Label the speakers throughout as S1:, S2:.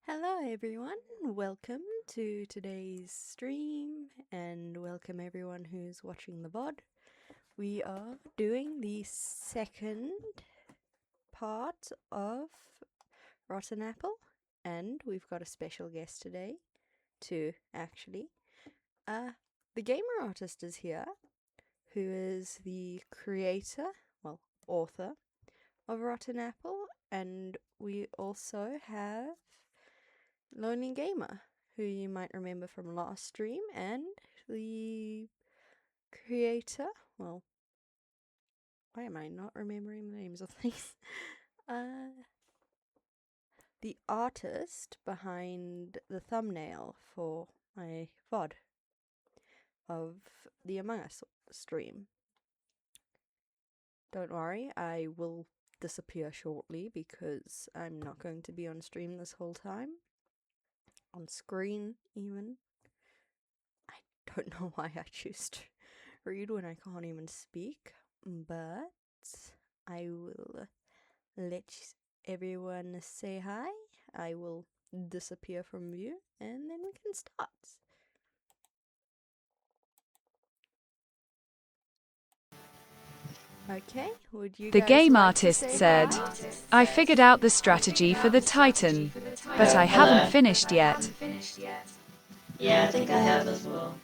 S1: Hello everyone, welcome to today's stream and welcome everyone who's watching the VOD. We are doing the second part of Rotten Apple and we've got a special guest today, two actually. The gamer artist is here, who is the creator, well, author of Rotten Apple, and we also have Lonely Gamer, who you might remember from last stream, and the creator, well, why am I not remembering the names of these? The artist behind the thumbnail for my VOD of the Among Us stream. Don't worry, I will disappear shortly because I'm not going to be on stream this whole time. On screen, even. I don't know why I choose to read when I can't even speak, but I will let everyone say hi. I will disappear from view and then we can start. Okay, would you
S2: The
S1: guys
S2: game
S1: like to
S2: artist
S1: say
S2: said,
S1: hi?
S2: I figured out the strategy for the Titan, but I haven't finished yet.
S3: Yeah, I think I have as well.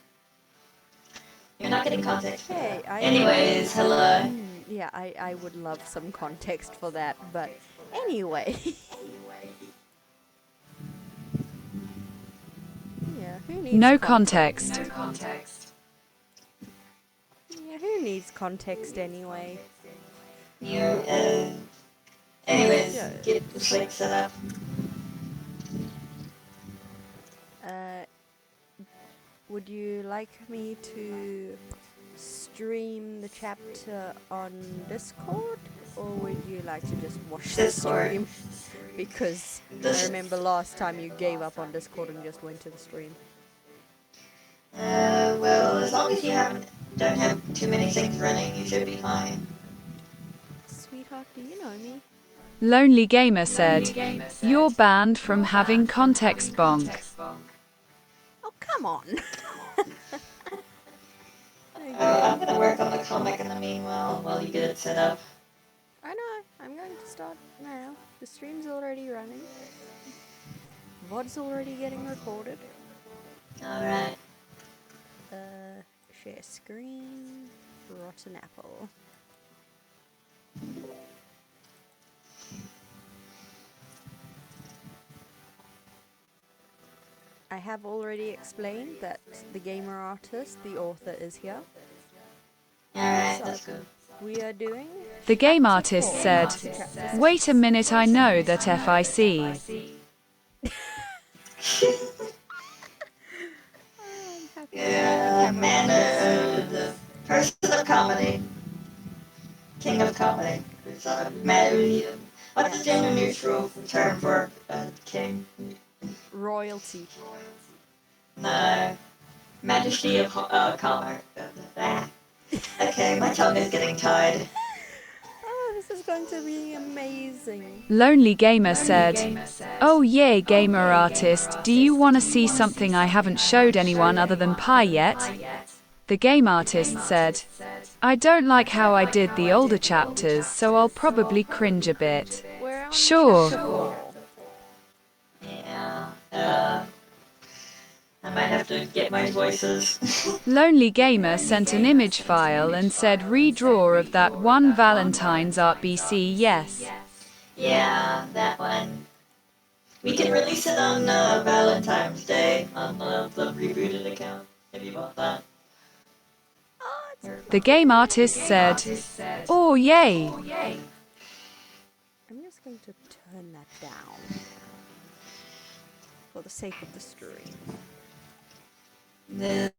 S3: You're not getting context for
S1: Hey,
S3: that. Anyways, hello.
S1: Yeah, I would love some context for that, but anyway. Yeah, who needs
S2: No
S1: context?
S2: context.
S1: Yeah, who needs context anyway?
S3: You, anyways,
S1: Yeah.
S3: get the slate set up.
S1: Would you like me to stream the chapter on Discord, or would you like to just watch the
S3: Discord.
S1: stream? Because I remember last time you gave up on Discord and just went to the stream.
S3: Well, as long as you don't have too many things running, you should be fine.
S1: Sweetheart, do you know me?
S2: Lonely Gamer said, you're banned from having context bonk.
S1: Oh, come on!
S3: I'm gonna work on the comic in the meanwhile while you get it set up.
S1: I know, I'm going to start now. The stream's already running. VOD's already getting recorded.
S3: Alright.
S1: Share screen, Rotten Apple. I have already explained that the gamer artist, the author, is here.
S3: Alright, that's good.
S1: We are doing
S2: The game
S1: chapter
S2: artist
S1: 4.
S2: said, wait a minute, I know that FIC.
S3: Yeah, man, the person of comedy. King of comedy. It's what's the gender neutral term for king?
S1: Royalty.
S3: No. Majesty of comedy. Okay, my tongue is getting tied.
S1: Oh, this is going to be amazing.
S2: Lonely Gamer said, oh yay gamer artist, do you want to see something I haven't showed anyone other than Pi yet? The game artist said, I don't like how I did the older chapters, so I'll probably cringe a bit.
S1: We're on
S2: Sure.
S1: chapter 4.
S3: Yeah, I might have to get my voices.
S2: Lonely Gamer sent an image file and said redraw of that one Valentine's art BC, yes.
S3: Yeah, that one. We can release it on Valentine's Day on the rebooted account, if you want that.
S2: The game artist said, oh yay.
S1: I'm just going to turn that down for the sake of the stream.
S3: I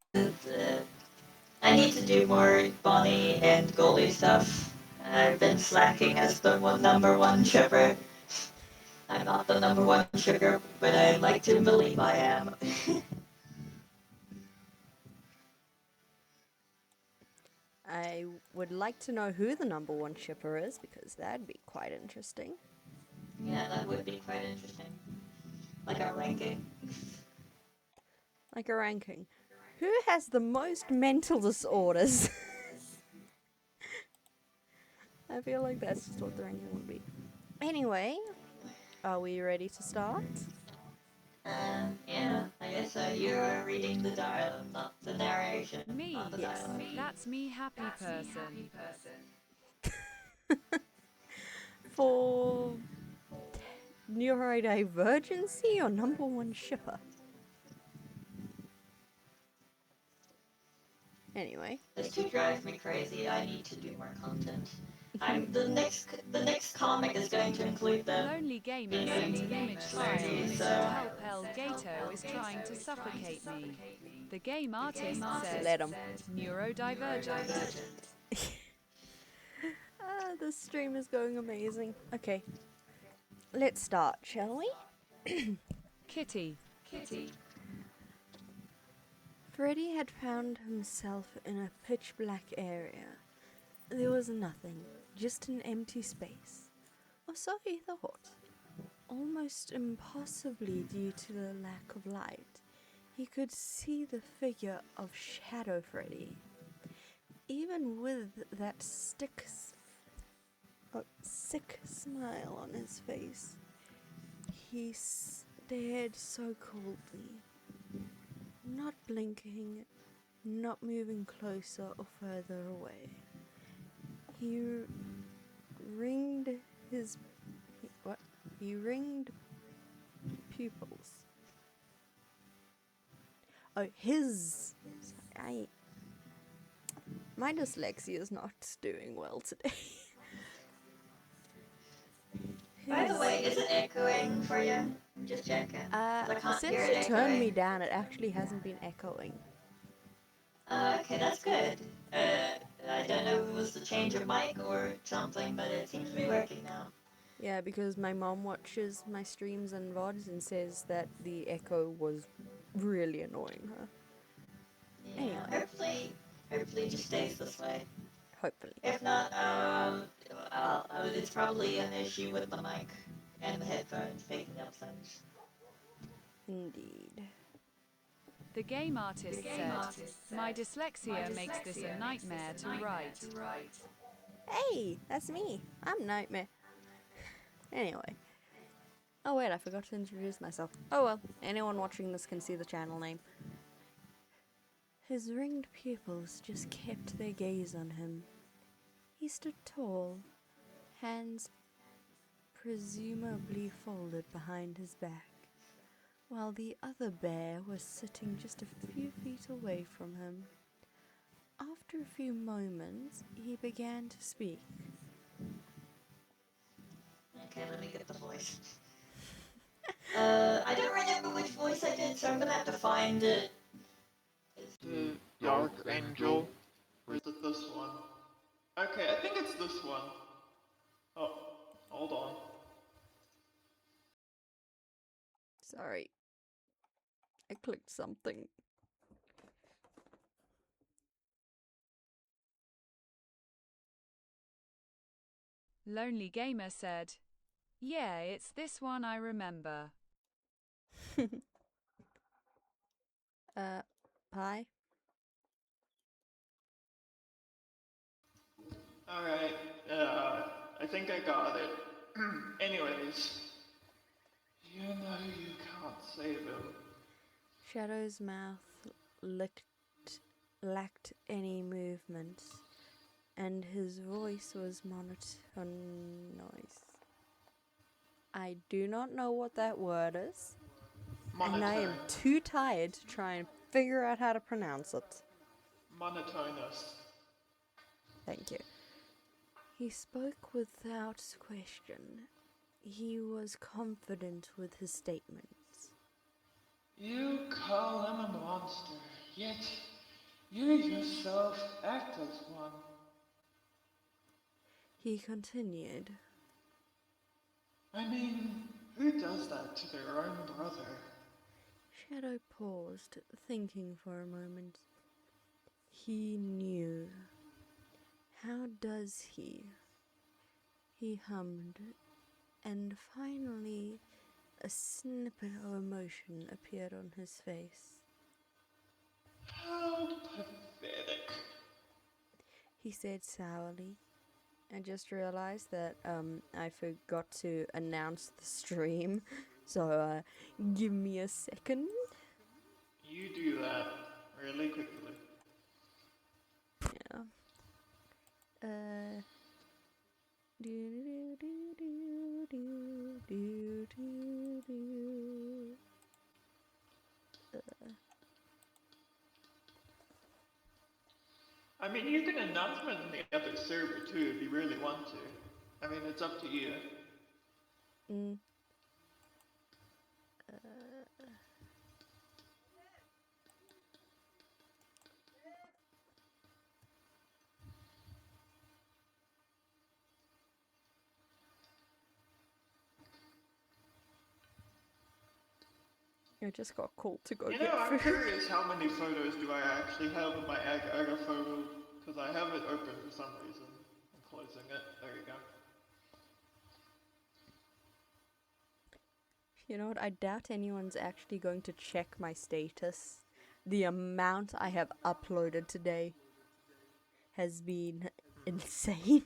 S3: need to do more Bonnie and Goldie stuff. I've been slacking as the number one shipper. I'm not the number one sugar, but I like to believe I am.
S1: I would like to know who the number one shipper is, because that'd be quite interesting.
S3: Yeah, that would be quite interesting. Like a ranking.
S1: Like a ranking. Who has the most mental disorders? I feel like that's just what the ranking would be. Anyway, are we ready to start?
S3: Yeah, I guess you're reading the dialogue, not the narration.
S2: Me,
S3: Not the
S1: Yes.
S3: dialogue.
S2: that's me, happy person.
S1: For neurodivergency or number one shipper? Anyway,
S3: This two drives me crazy. I need to do more content. The next comic is going to include them.
S2: Lonely Gamer
S3: being
S2: sent
S3: able
S2: an
S3: to
S2: image
S3: make
S2: file that
S3: slurpees,
S2: said help El Gato is trying to suffocate me. The game artist said
S1: let 'em.
S2: neurodivergent.
S1: The stream is going amazing. Okay, let's start, shall we?
S2: Kitty,
S1: Freddy had found himself in a pitch black area. There was nothing, just an empty space. Or so he thought. Almost impossibly due to the lack of light, he could see the figure of Shadow Freddy. Even with that sick smile on his face, he stared so coldly, not blinking, not moving closer or further away. He ringed his He ringed pupils. Oh, his. Sorry, my dyslexia is not doing well today.
S3: By the way, is it echoing for you? Just checking. I can't
S1: Since
S3: hear
S1: you
S3: it
S1: turned me
S3: echoing.
S1: down, it actually hasn't been echoing.
S3: Okay, that's good. I don't know if it was the change of mic or something, but it seems to be working now.
S1: Yeah, because my mom watches my streams and VODs and says that the echo was really annoying her.
S3: Yeah,
S1: Anyway.
S3: hopefully it just stays this way.
S1: Hopefully.
S3: If not, it's probably an issue with the mic and the headphones picking up things.
S1: Indeed.
S2: the game artist said, my dyslexia makes this a nightmare to write.
S1: Hey, that's me. I'm Nightmare. Anyway. Oh wait, I forgot to introduce myself. Oh well, anyone watching this can see the channel name. His ringed pupils just kept their gaze on him. He stood tall, hands presumably folded behind his back, while the other bear was sitting just a few feet away from him. After a few moments, he began to speak.
S3: Okay, let me get the voice. I don't remember which voice I did, so I'm gonna have to find it.
S4: The Archangel? Or is it this one? Okay, I think it's this one. Oh, hold on.
S1: Sorry. I clicked something.
S2: Lonely Gamer said, yeah, it's this one I remember.
S1: Pie?
S4: Alright, I think I got it. Anyways, you know you can't save him.
S1: Shadow's mouth lacked any movement, and his voice was monotonous. I do not know what that word is, and I am
S4: Monotone.
S1: too tired to try and figure out how to pronounce it.
S4: Monotonous.
S1: Thank you. He spoke without question. He was confident with his statements.
S4: You call him a monster, yet you yourself act as one.
S1: He continued.
S4: I mean, who does that to their own brother?
S1: Shadow paused, thinking for a moment. He knew. How does he? He hummed, and finally a sniff snippet of emotion appeared on his face.
S4: How pathetic.
S1: He said sourly. I just realized that I forgot to announce the stream, so give me a second.
S4: You do that really quickly.
S1: Yeah. Do do do do do do do.
S4: I mean, you can announce it in the other server too if you really want to. I mean, it's up to you.
S1: Mm. I just got called to go
S4: You know,
S1: get
S4: I'm
S1: food.
S4: curious how many photos do I actually have of my Aga photo, because I have it open for some reason. I'm closing it. There you go.
S1: You know what? I doubt anyone's actually going to check my status. The amount I have uploaded today has been insane.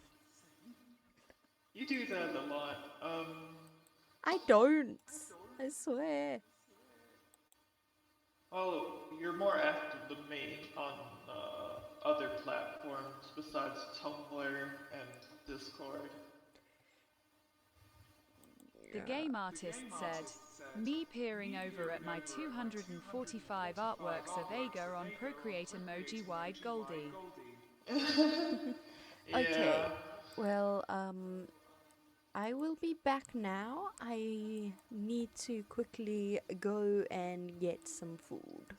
S4: You do that a lot.
S1: I don't. I swear.
S4: Well, you're more active than me on other platforms besides Tumblr and Discord.
S2: The game artist said, me peering over at my 245 artworks of Aga on Procreate emoji wide Goldie.
S1: Okay.
S4: Yeah.
S1: Well, I will be back now. I need to quickly go and get some food.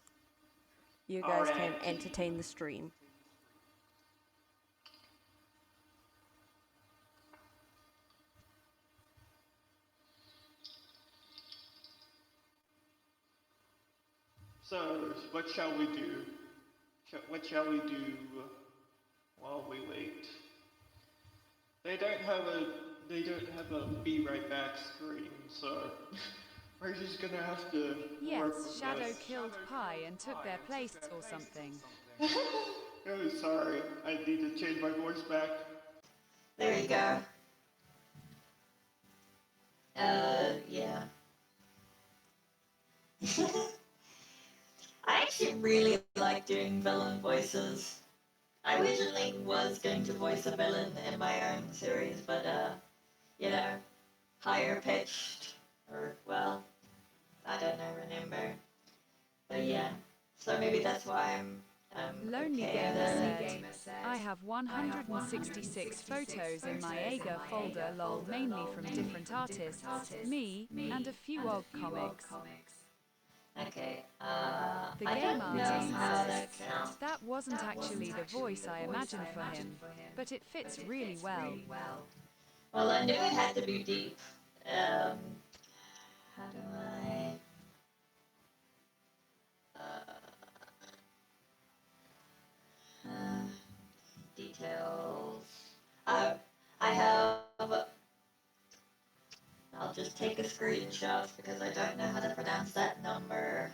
S1: You guys can
S4: Alright.
S1: entertain the stream.
S4: So, what shall we do? What shall we do while we wait? They don't have a be right back screen, so we're just gonna have to work
S2: Yes,
S4: with
S2: Shadow
S4: this.
S2: killed Pi and took their place or something.
S4: Oh, sorry. I need to change my voice back.
S3: There you go. Yeah. I actually really like doing villain voices. I originally was going to voice a villain in my own series, but you know, higher pitched, or well, I don't know, remember. But yeah, so maybe that's why I'm
S2: Lonely
S3: okay
S2: Gamer
S3: with
S2: said, I have 166 photos in my Aga folder lol mainly from different artists, me, and a few old comics.
S3: Okay,
S2: The
S3: I
S2: game
S3: don't know
S2: artist
S3: how
S2: said,
S3: that counts.
S2: that wasn't actually the voice I imagined for him, but it fits really well.
S3: Well, I knew it had to be deep. How do I? Details. I have. I'll just take a screenshot because I don't know how to pronounce that number.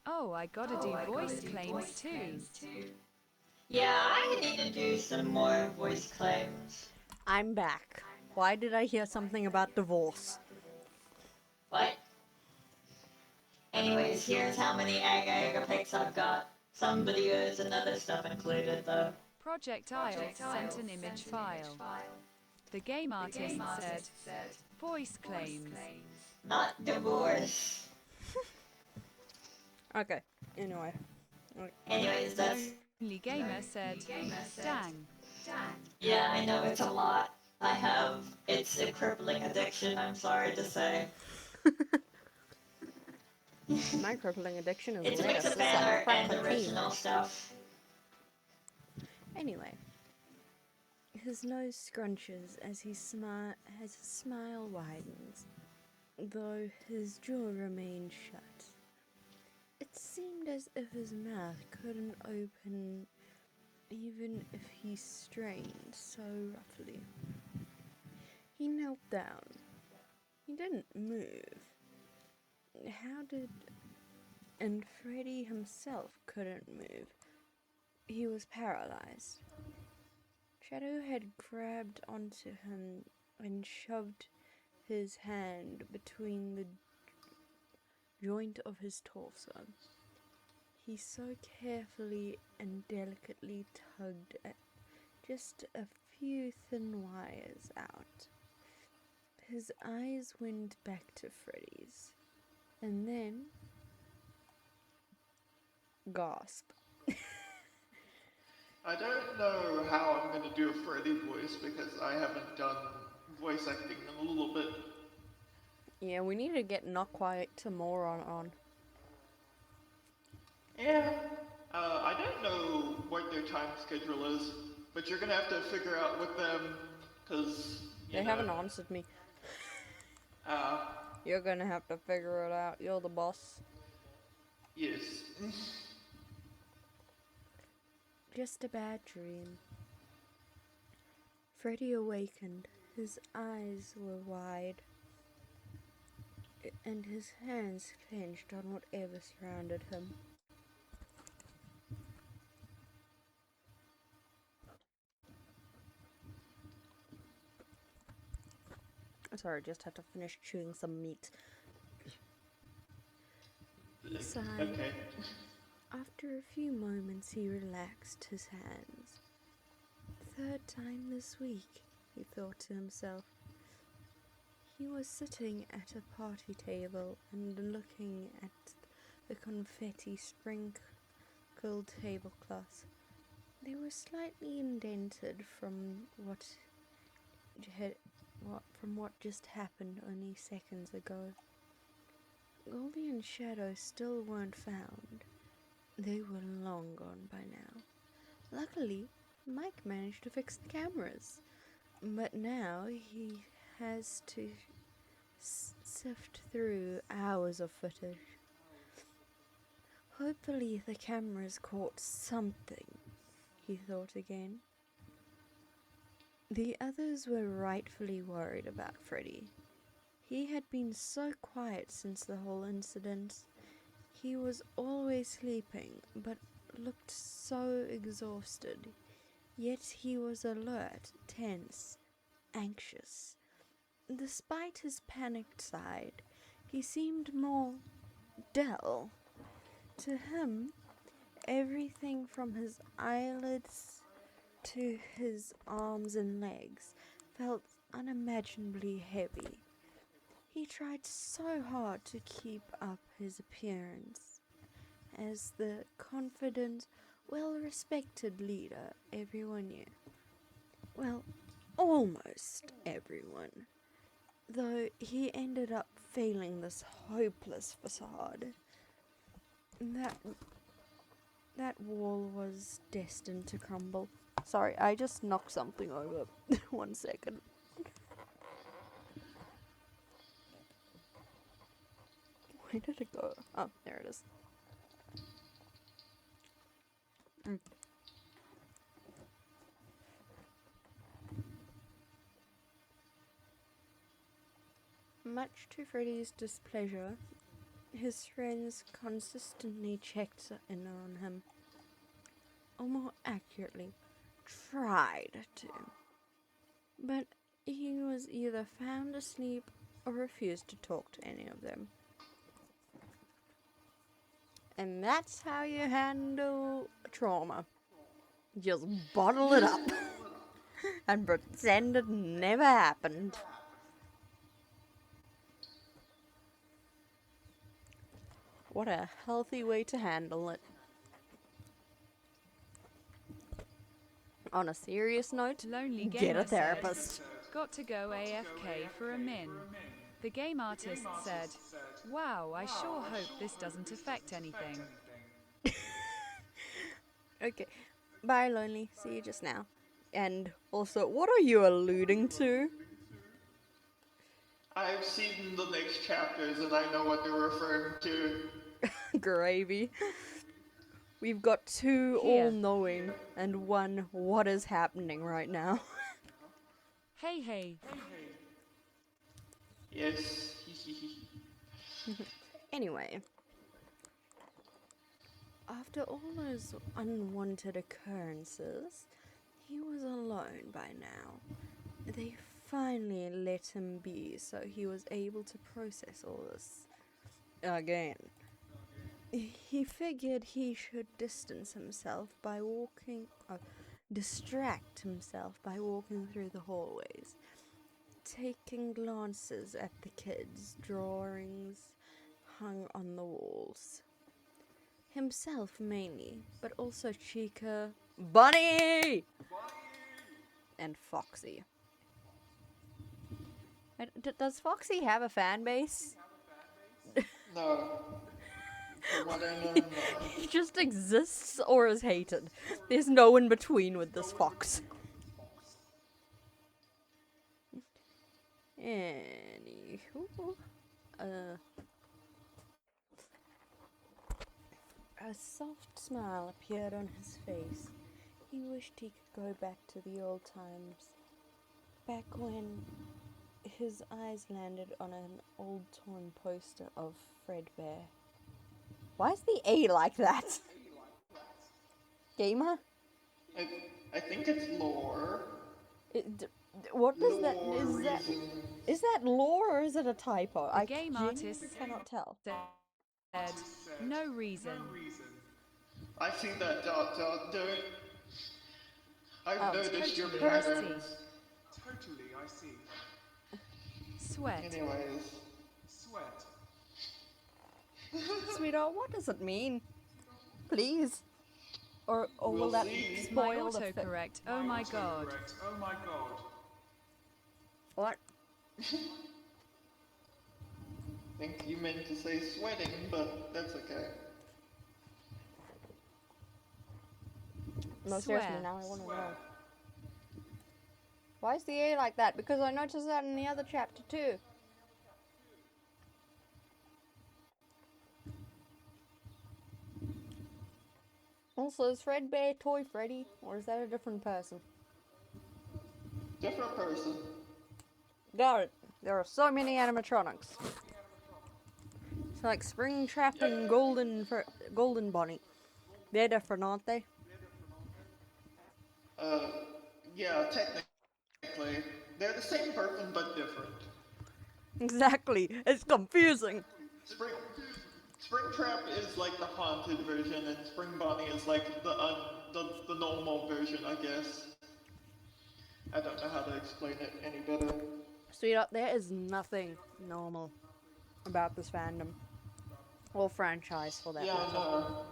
S2: Oh, I gotta do voice claims too.
S3: Yeah, I need to do some more voice claims.
S1: I'm back. Why did I hear something about divorce?
S3: What? Anyways, here's how many Aga pics I've got. Some videos and other stuff included though.
S2: Project IELTS sent an image file. The game artist said, voice claims.
S3: Not divorce.
S1: Okay, anyway.
S3: Anyways, that's.
S2: Lonely Gamer said, dang.
S3: Yeah, I know it's a lot. I have. It's a crippling addiction, I'm sorry to say.
S1: My crippling addiction is
S3: It's a mix
S1: lettuce.
S3: of
S1: It's
S3: fan
S1: like
S3: art
S1: crack
S3: and
S1: cocaine.
S3: original stuff.
S1: Anyway, his nose scrunches as his smile widens, though his jaw remained shut. It seemed as if his mouth couldn't open even if he strained so roughly. He knelt down, He didn't move. And Freddy himself couldn't move. He was paralyzed. Shadow had grabbed onto him and shoved his hand between the joint of his torso. He so carefully and delicately tugged at just a few thin wires out. His eyes went back to Freddy's, and then gasp.
S4: I don't know how I'm going to do a Freddy voice because I haven't done voice acting in a little bit.
S1: Yeah, we need to get Not Quiet Tomorrow on.
S4: Yeah. I don't know what their time schedule is, but you're going to have to figure out with them because
S1: They haven't answered me. You're gonna have to figure it out. You're the boss.
S4: Yes.
S1: Just a bad dream. Freddy awakened. His eyes were wide, and his hands clenched on whatever surrounded him. Sorry, just had to finish chewing some meat. He sighed.
S4: Okay.
S1: After a few moments, he relaxed his hands. Third time this week, he thought to himself. He was sitting at a party table and looking at the confetti sprinkled tablecloth. They were slightly indented from what just happened only seconds ago. Goldie and Shadow still weren't found. They were long gone by now. Luckily, Mike managed to fix the cameras, but now he has to sift through hours of footage. Hopefully the cameras caught something, he thought again. The others were rightfully worried about Freddy. He had been so quiet since the whole incident. He was always sleeping, but looked so exhausted. Yet he was alert, tense, anxious. Despite his panicked side, he seemed more dull. To him, everything from his eyelids to his arms and legs felt unimaginably heavy. He tried so hard to keep up his appearance as the confident, well-respected leader everyone knew. Well, almost everyone. Though he ended up failing this hopeless facade. That wall was destined to crumble. Sorry, I just knocked something over. 1 second. Where did it go? Oh, there it is. Much to Freddy's displeasure, his friends consistently checked in on him. Or more accurately, tried to. But he was either found asleep or refused to talk to any of them. And that's how you handle trauma. Just bottle it up and pretend it never happened. What a healthy way to handle it. On a serious note,
S2: Lonely
S1: get
S2: Gamer
S1: a therapist.
S2: said, got to go AFK for a min. The game artist said, wow, I sure hope this doesn't affect anything.
S1: Okay, bye Lonely, see you just now. And also, what are you alluding to?
S4: I've seen the next chapters and I know what they're referring to.
S1: Gravy. We've got 2
S2: Here.
S1: all-knowing and 1 what is happening right now.
S2: Hey, hey.
S4: Yes.
S1: Anyway, after all those unwanted occurrences, he was alone by now. They finally let him be, so he was able to process all this again. He figured he should distract himself by walking through the hallways, taking glances at the kids' drawings hung on the walls. Himself mainly, but also Chica, Bunny, and Foxy. Does Foxy have a fan base?
S4: No. From what I know, no.
S1: He just exists or is hated. There's no in between with this fox. Anywho, a soft smile appeared on his face. He wished he could go back to the old times, back when his eyes landed on an old torn poster of Fredbear. Why is the A like that? Gamer?
S4: I think it's lore.
S1: What does
S4: Lore
S1: that
S4: reason.
S1: is that lore or is it a typo? I
S2: game
S1: genuinely
S2: artist
S1: cannot tell.
S2: Said, no reason.
S4: I see that dot. Don't. I've
S1: Oh,
S4: noticed your
S2: totally, I see.
S4: patterns.
S5: Totally, I see.
S2: Sweat.
S4: Anyways.
S5: Sweat.
S1: Sweetheart, what does it mean? Please. Or will
S4: We'll
S1: that
S4: see.
S2: My
S1: spoil the
S2: autocorrect. Oh my god.
S5: Correct. Oh my god.
S1: What?
S4: Think you meant to say sweating, but that's okay.
S1: No, seriously,
S2: Swear.
S1: now I want to know. Why is the A like that? Because I noticed that in the other chapter too. Also, is Fredbear Toy Freddy, or is that a different person?
S4: Different person.
S1: Got it. There are so many animatronics. It's like Springtrap and Golden Bunny. They're different, aren't they?
S4: Yeah, technically. They're the same person, but different.
S1: Exactly. It's confusing.
S4: Springtrap is like the haunted version, and Spring Bonnie is like the normal version, I guess. I don't know how to explain it any better.
S1: Sweetheart, there is nothing normal about this fandom. Or franchise, for that
S4: Yeah,
S1: matter.
S4: no.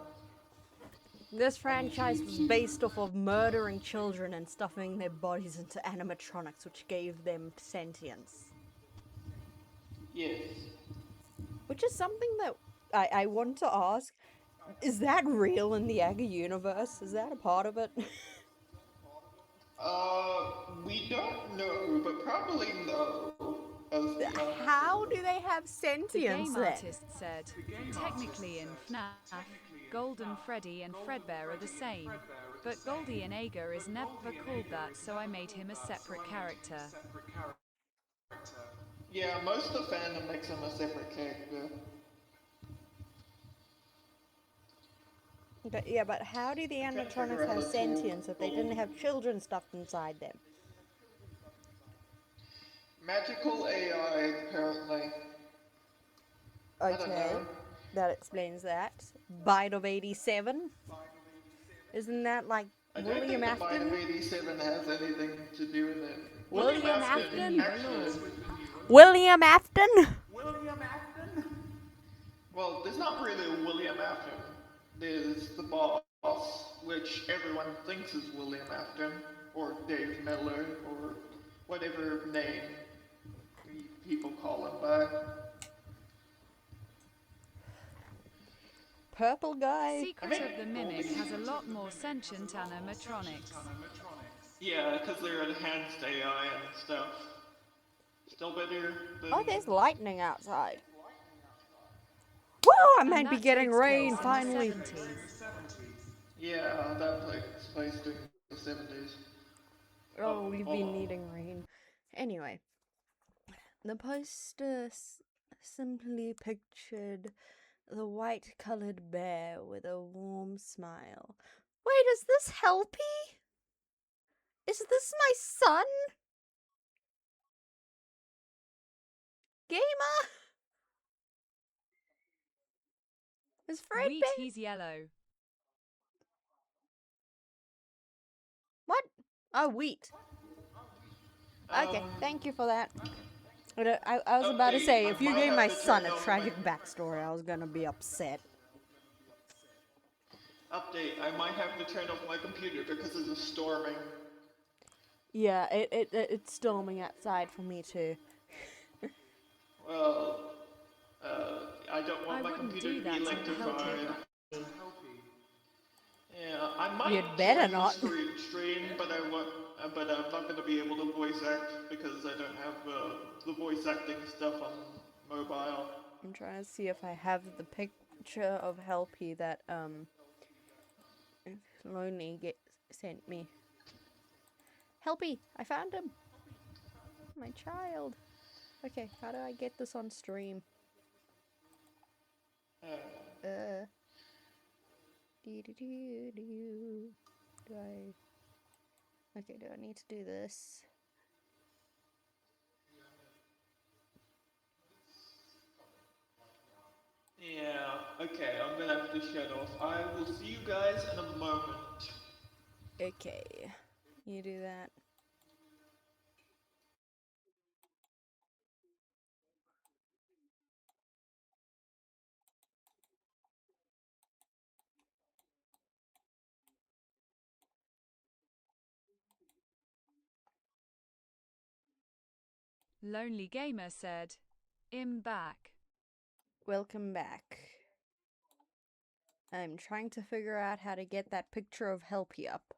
S1: This franchise was based off of murdering children and stuffing their bodies into animatronics, which gave them sentience.
S4: Yes.
S1: Which is something that I want to ask. Is that real in the Aga universe? Is that a part of it?
S4: We don't know, but probably no.
S1: How do they have
S2: The
S1: sentience
S2: game
S1: then?
S2: artist said, technically in FNAF, Golden Freddy and Fredbear are the same, but Goldie and Aga is never called that, so I made him a separate character.
S4: Yeah, most of fandom makes him a separate character.
S1: But how do the animatronics have sentience if they didn't have children stuffed inside them?
S4: Magical AI, apparently. I don't
S1: Okay,
S4: know.
S1: that explains that. Bite of 87? Isn't that like
S4: I don't
S1: William
S4: think the Bite of
S1: Afton?
S4: 87 has anything to do with it.
S1: William Afton?
S4: Actually,
S1: William Afton?
S4: well, there's not really a William Afton. There's the boss, which everyone thinks is William Afton, or Dave Miller, or whatever name people call him by.
S1: Purple guy?
S2: Secret of the Mimic has a lot more sentient animatronics.
S4: Yeah, because they're enhanced AI and stuff. Still better than...
S1: Oh, there's lightning outside. Woo! I
S2: And
S1: might be
S2: that
S1: getting
S2: takes
S1: rain
S2: place in the
S1: finally.
S2: 70s.
S4: Yeah, that takes place during the 70s.
S1: Oh, we've been needing rain. Anyway, The poster simply pictured the white-colored bear with a warm smile. Wait, is this Helpy? Is this my son? Gamer? Is Fred
S2: Wheat,
S1: Bear?
S2: he's yellow.
S1: What? Oh, wheat. Okay, thank you for that. I was about to
S4: Update,
S1: say,
S4: I
S1: if you
S4: might
S1: gave
S4: have
S1: my
S4: to
S1: son
S4: turn
S1: a
S4: off
S1: tragic backstory, I was gonna be upset.
S4: Update, I might have to turn off my computer because of the storming.
S1: Yeah, it's storming outside for me too.
S4: Well, I don't want
S2: I
S4: my
S2: wouldn't
S4: computer
S2: do
S4: to be
S2: that to
S4: electrified.
S2: Helpy.
S4: Yeah, I might
S1: You'd better
S4: join
S1: not.
S4: the stream, but I'm not going to be able to voice act because I don't have the voice acting stuff on mobile.
S1: I'm trying to see if I have the picture of Helpy that Lonely sent me. Helpy, I found him. My child. Okay, how do I get this on stream? Do I? Okay, do I need to do this?
S4: Yeah, okay, I'm gonna have to shut off. I will see you guys in a moment.
S1: Okay, you do that.
S2: Lonely Gamer said, I'm back.
S1: Welcome back. I'm trying to figure out how to get that picture of Helpy up.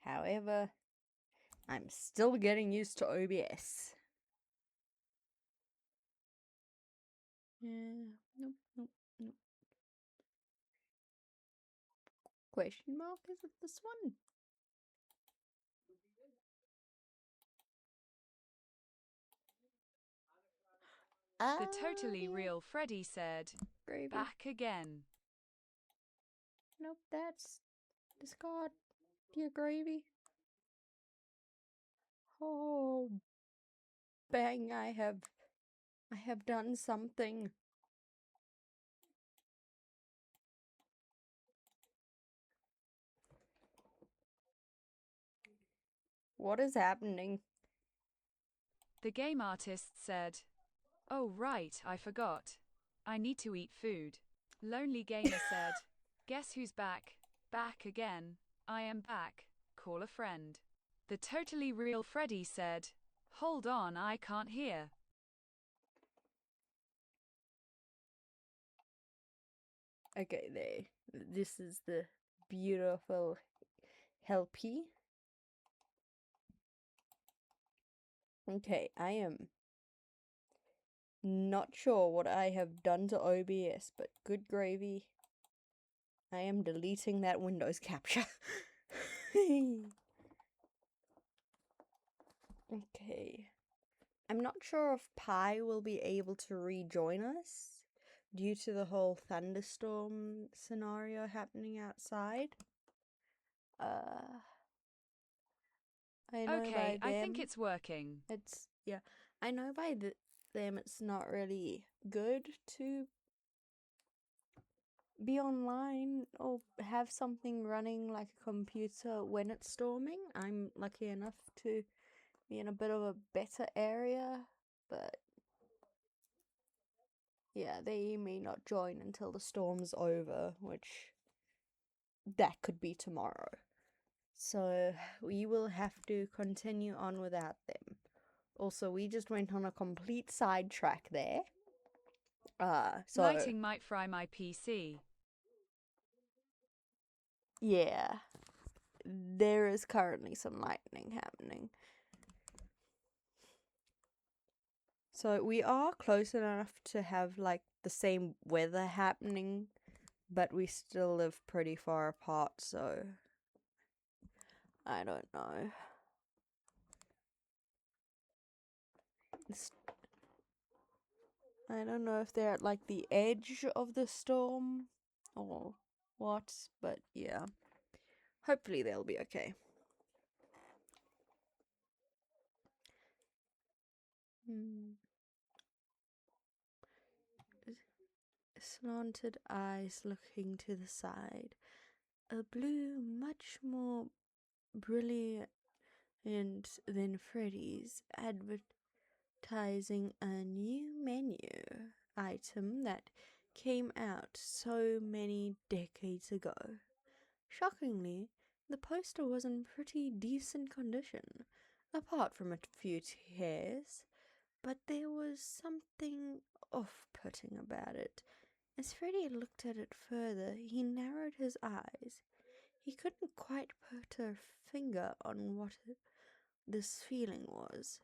S1: However, I'm still getting used to OBS. Yeah, nope, nope, nope. Question mark, is it this one?
S2: The totally
S1: yeah.
S2: real Freddy said,
S1: Gravy.
S2: back again.
S1: Nope, that's discard. Dear Gravy. Oh, bang, I have done something. What is happening?
S2: The game artist said, oh right, I forgot. I need to eat food. Lonely Gamer said, guess who's back? Back again. I am back. Call a friend. The totally real Freddy said, hold on, I can't hear.
S1: Okay, there. This is the beautiful Helpy. Okay, I am not sure what I have done to OBS, but good gravy. I am deleting that Windows capture. Okay. I'm not sure if Pi will be able to rejoin us due to the whole thunderstorm scenario happening outside. I know
S2: Okay,
S1: by
S2: I
S1: them,
S2: think it's working.
S1: it's yeah. I know by them it's not really good to be online or have something running like a computer when it's storming. I'm lucky enough to be in a bit of a better area, but yeah, they may not join until the storm's over, which that could be tomorrow. So we will have to continue on without them. Also, we just went on a complete sidetrack there. So
S2: Lighting might fry my PC.
S1: yeah, there is currently some lightning happening. So we are close enough to have like the same weather happening, but we still live pretty far apart, so I don't know. I don't know if they're at like the edge of the storm or what, but yeah. Hopefully they'll be okay. Slanted eyes looking to the side. A blue much more brilliant than Freddy's, advertising a new menu item that came out so many decades ago. Shockingly, the poster was in pretty decent condition, apart from a few tears, but there was something off-putting about it. As Freddy looked at it further, he narrowed his eyes. He couldn't quite put a finger on what this feeling was,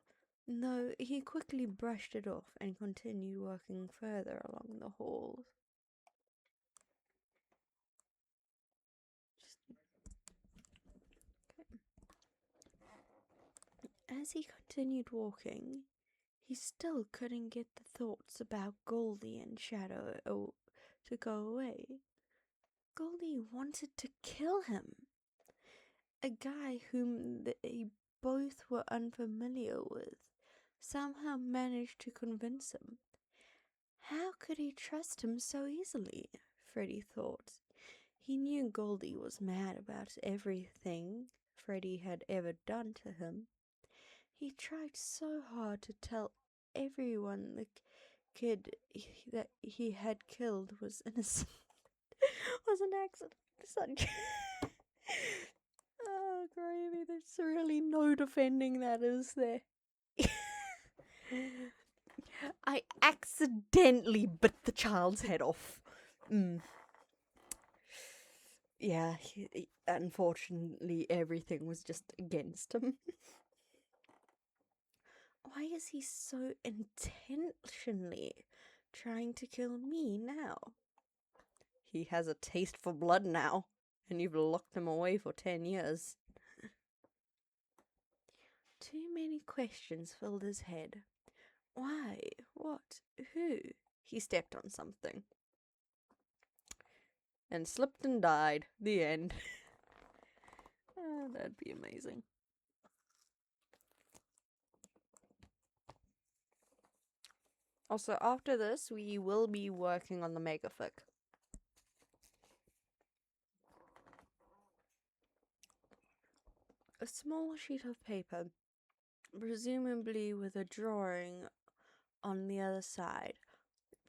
S1: though he quickly brushed it off and continued working further along the halls. As he continued walking, he still couldn't get the thoughts about Goldie and Shadow to go away. Goldie wanted to kill him. A guy whom they both were unfamiliar with somehow managed to convince him. How could he trust him so easily? Freddy thought. He knew Goldie was mad about everything Freddy had ever done to him. He tried so hard to tell everyone the kid that he had killed was innocent. Was an accident. Such. Oh, gravy. There's really no defending that, is there? I accidentally bit the child's head off. Yeah, unfortunately, everything was just against him. Why is he so intentionally trying to kill me now? He has a taste for blood now, and you've locked him away for 10 years. Too many questions filled his head. Why? What? Who? He stepped on something. And slipped and died. The end. Oh, that'd be amazing. Also, after this, we will be working on the Megafic. A small sheet of paper, presumably with a drawing on the other side.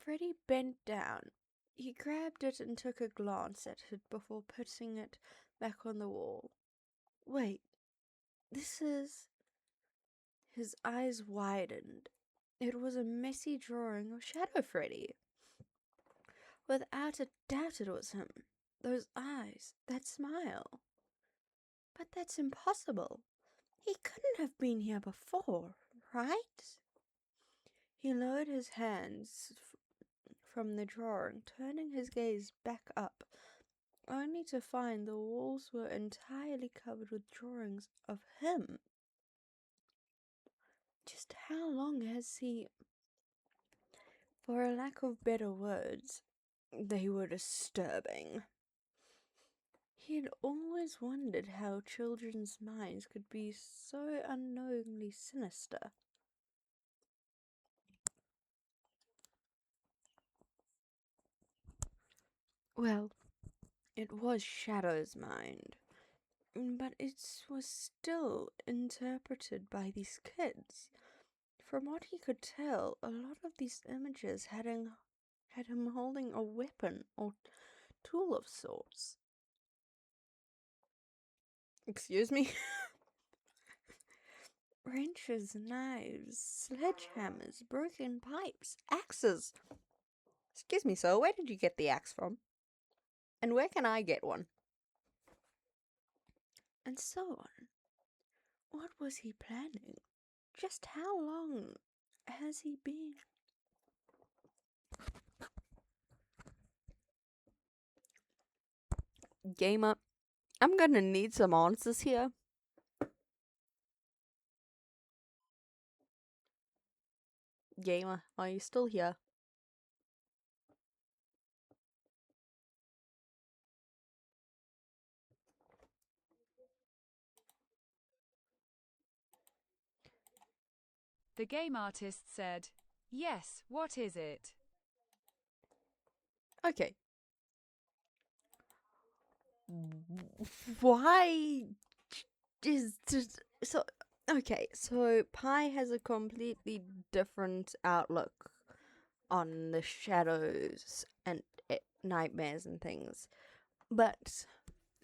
S1: Freddy bent down. He grabbed it and took a glance at it before putting it back on the wall. Wait, this is... His eyes widened. It was a messy drawing of Shadow Freddy. Without a doubt it was him. Those eyes, that smile. But that's impossible. He couldn't have been here before, right? He lowered his hands from the drawing, turning his gaze back up, only to find the walls were entirely covered with drawings of him. Just how long has he... For a lack of better words, they were disturbing. He had always wondered how children's minds could be so unknowingly sinister. Well, it was Shadow's mind, but it was still interpreted by these kids. From what he could tell, a lot of these images had him holding a weapon or tool of sorts. Excuse me? Wrenches, knives, sledgehammers, broken pipes, axes. Excuse me, sir, where did you get the axe from? And where can I get one? And so on. What was he planning? Just how long has he been? Gamer, I'm gonna need some answers here. Gamer, are you still here?
S2: The game artist said, "Yes, what is it?"
S1: Okay. Why is just so okay, so Pi has a completely different outlook on the shadows and nightmares and things. But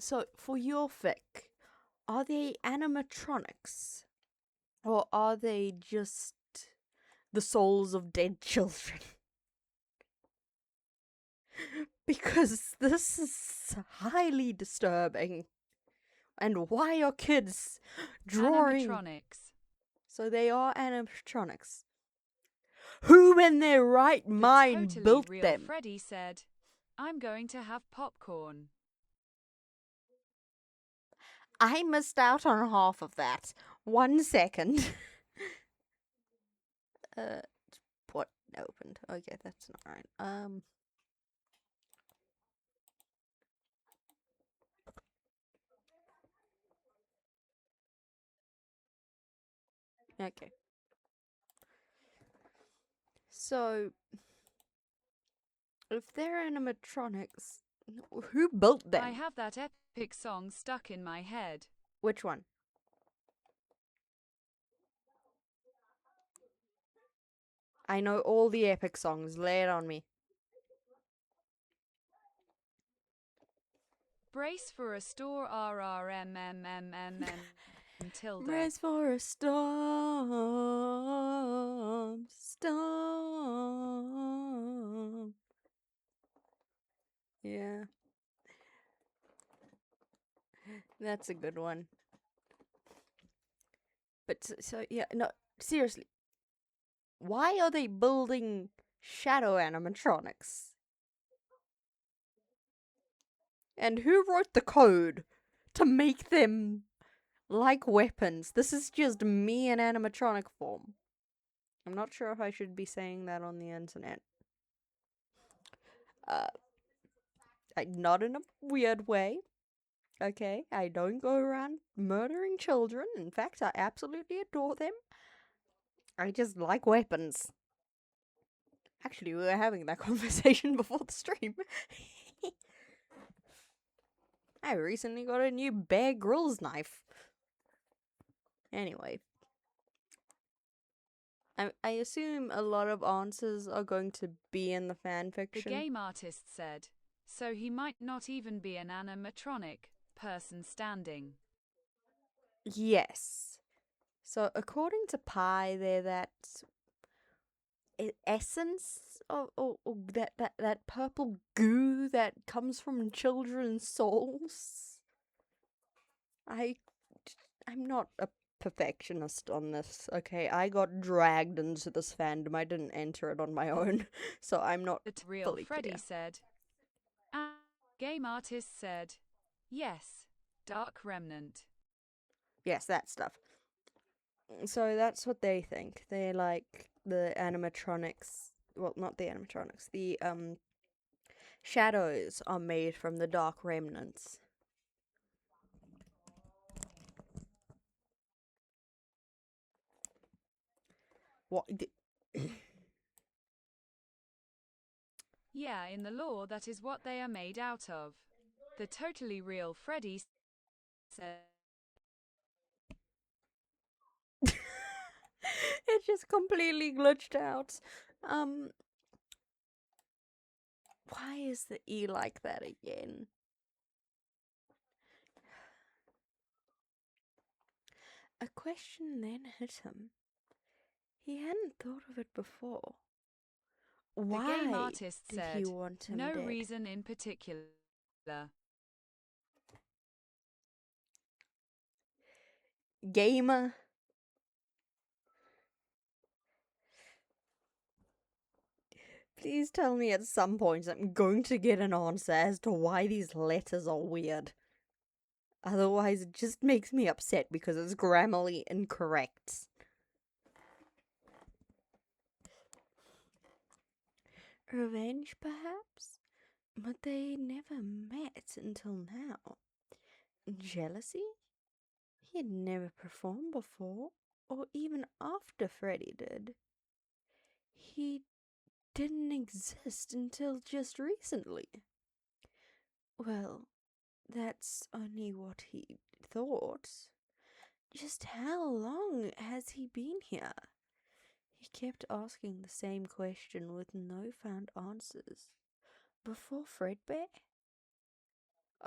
S1: so for your fic, are they animatronics or are they just the souls of dead children? Because this is highly disturbing. And why are kids drawing?
S2: Animatronics.
S1: So they are animatronics. Who in their right
S2: The
S1: mind
S2: totally
S1: built
S2: real
S1: them?
S2: Freddy said, "I'm going to have popcorn."
S1: I missed out on half of that. 1 second. uh, what opened? Okay, that's not right. Okay. So, if they're animatronics, who built them?
S2: I have that epic song stuck in my head.
S1: Which one? I know all the epic songs. Lay it on me.
S2: Brace for a store RRMMMMM tilde.
S1: Brace for a storm. Storm. Yeah. That's a good one. But so yeah, no, seriously. Why are they building shadow animatronics? And who wrote the code to make them like weapons? This is just me in animatronic form. I'm not sure if I should be saying that on the internet. Not in a weird way. Okay, I don't go around murdering children. In fact, I absolutely adore them. I just like weapons. Actually, we were having that conversation before the stream. I recently got a new Bear Grylls knife. Anyway. I assume a lot of answers are going to be in the fan
S2: The
S1: fiction.
S2: game artist said, "So he might not even be an animatronic person standing."
S1: Yes. So according to Pi, they're that essence or that purple goo that comes from children's souls. I'm not a perfectionist on this, okay? I got dragged into this fandom. I didn't enter it on my own, so I'm not
S2: The real
S1: fully
S2: Freddy
S1: clear.
S2: said, and game artist said, "Yes, Dark Remnant."
S1: Yes, that stuff. So that's what they think. They like the animatronics. Well, not the animatronics. The shadows are made from the Dark Remnants. What?
S2: Yeah, in the lore, that is what they are made out of. The totally real Freddy said,
S1: It just completely glitched out. Why is the E like that again? A question then hit him. He hadn't thought of it before.
S2: the game
S1: Why
S2: artist
S1: did
S2: said,
S1: he want him
S2: "No
S1: dead?
S2: reason in particular."
S1: Gamer. Please tell me at some point I'm going to get an answer as to why these letters are weird. Otherwise, it just makes me upset because it's grammarly incorrect. Revenge, perhaps? But they never met until now. Jealousy? He had never performed before, or even after Freddy did. He didn't exist until just recently. Well, that's only what he thought. Just how long has he been here? He kept asking the same question with no found answers. Before Fredbear?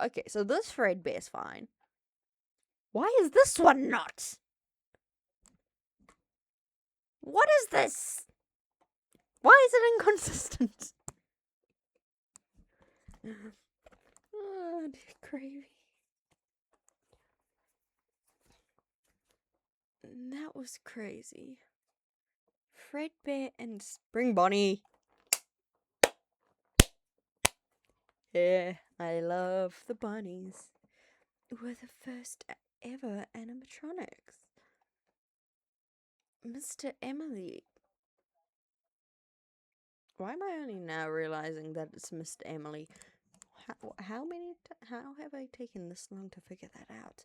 S1: Okay, so this Fredbear's fine. Why is this one not? What is this? Why is it inconsistent? Oh, dear gravy. That was crazy. Fredbear and Spring Bonnie. Yeah, I love the bunnies. Were the first ever animatronics. Mr. Emily. Why am I only now realizing that it's Mr. Emily? How have I taken this long to figure that out?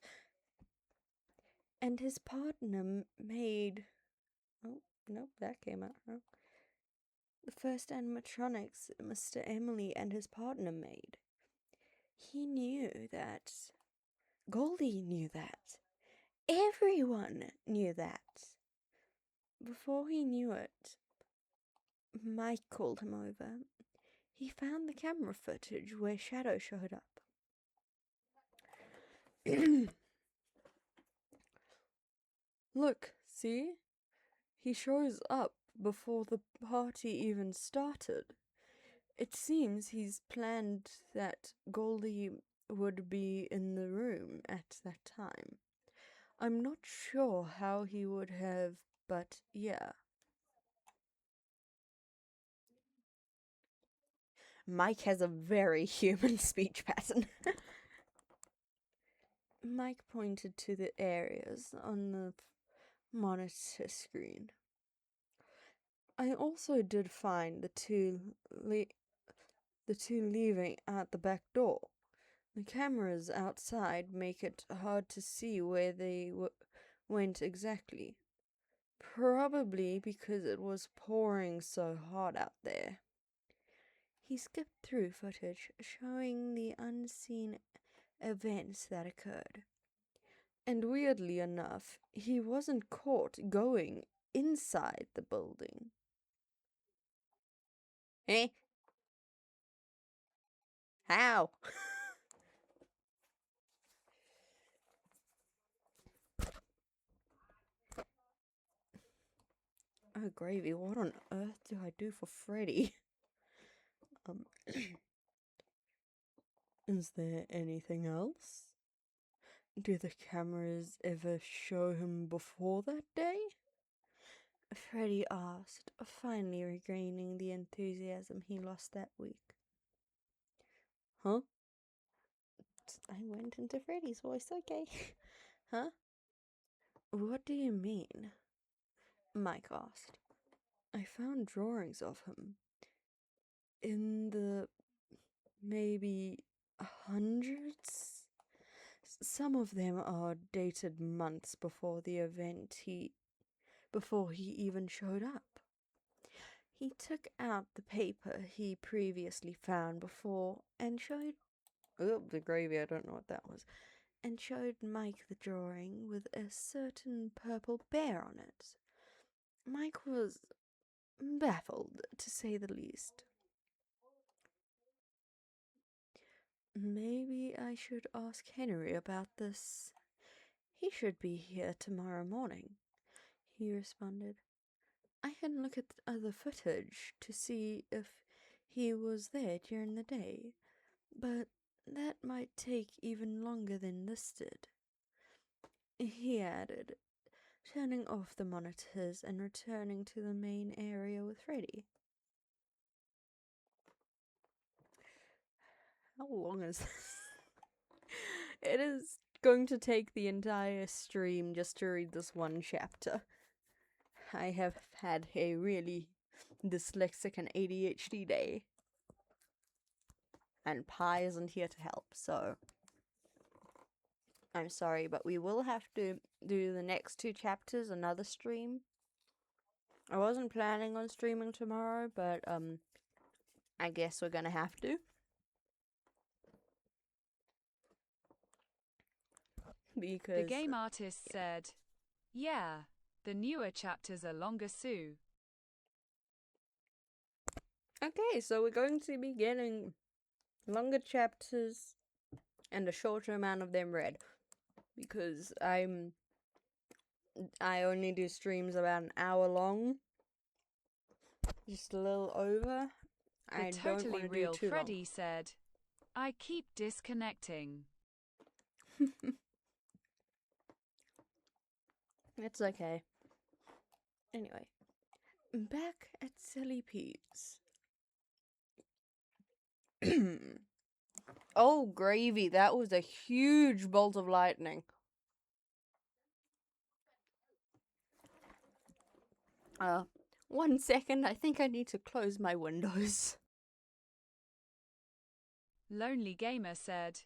S1: And his partner made... Oh, nope, that came out wrong. The first animatronics Mr. Emily and his partner made. He knew that. Goldie knew that. Everyone knew that. Before he knew it, Mike called him over. He found the camera footage where Shadow showed up. Look, see? He shows up before the party even started. It seems he's planned that Goldie would be in the room at that time. I'm not sure how he would have, but yeah. Mike has a very human speech pattern. Mike pointed to the areas on the monitor screen. I also did find the two leaving out the back door. The cameras outside make it hard to see where they went exactly. Probably because it was pouring so hard out there. He skipped through footage showing the unseen events that occurred. And weirdly enough, he wasn't caught going inside the building. Eh? How? Oh, gravy, what on earth do I do for Freddy? Is there anything else? Do the cameras ever show him before that day? Freddy asked, finally regaining the enthusiasm he lost that week. Huh? I went into Freddy's voice, okay. Huh? What do you mean? Mike asked. I found drawings of him. In the maybe hundreds? Some of them are dated months before the event before he even showed up. He took out the paper he previously found before and showed... Oh, the gravy, I don't know what that was. And showed Mike the drawing with a certain purple bear on it. Mike was baffled, to say the least. Maybe I should ask Henry about this. He should be here tomorrow morning, he responded. I can look at the other footage to see if he was there during the day, but that might take even longer than this did. He added, turning off the monitors and returning to the main area with Freddy. How long is this? It is going to take the entire stream just to read this one chapter. I have had a really dyslexic and ADHD day. And Pi isn't here to help, so I'm sorry, but we will have to do the next 2 chapters another stream. I wasn't planning on streaming tomorrow, but I guess we're gonna have to. Because
S2: The game artist said, yeah, the newer chapters are longer, Sue.
S1: okay, so we're going to be getting longer chapters and a shorter amount of them read. Because I only do streams about an hour long. Just a little over.
S2: The
S1: I don't
S2: totally
S1: want to do
S2: real
S1: too
S2: Freddy said, I keep disconnecting.
S1: long. It's okay. Anyway, back at Silly Pete's. Oh, gravy, that was a huge bolt of lightning. 1 second, I think I need to close my windows.
S2: Lonely Gamer said,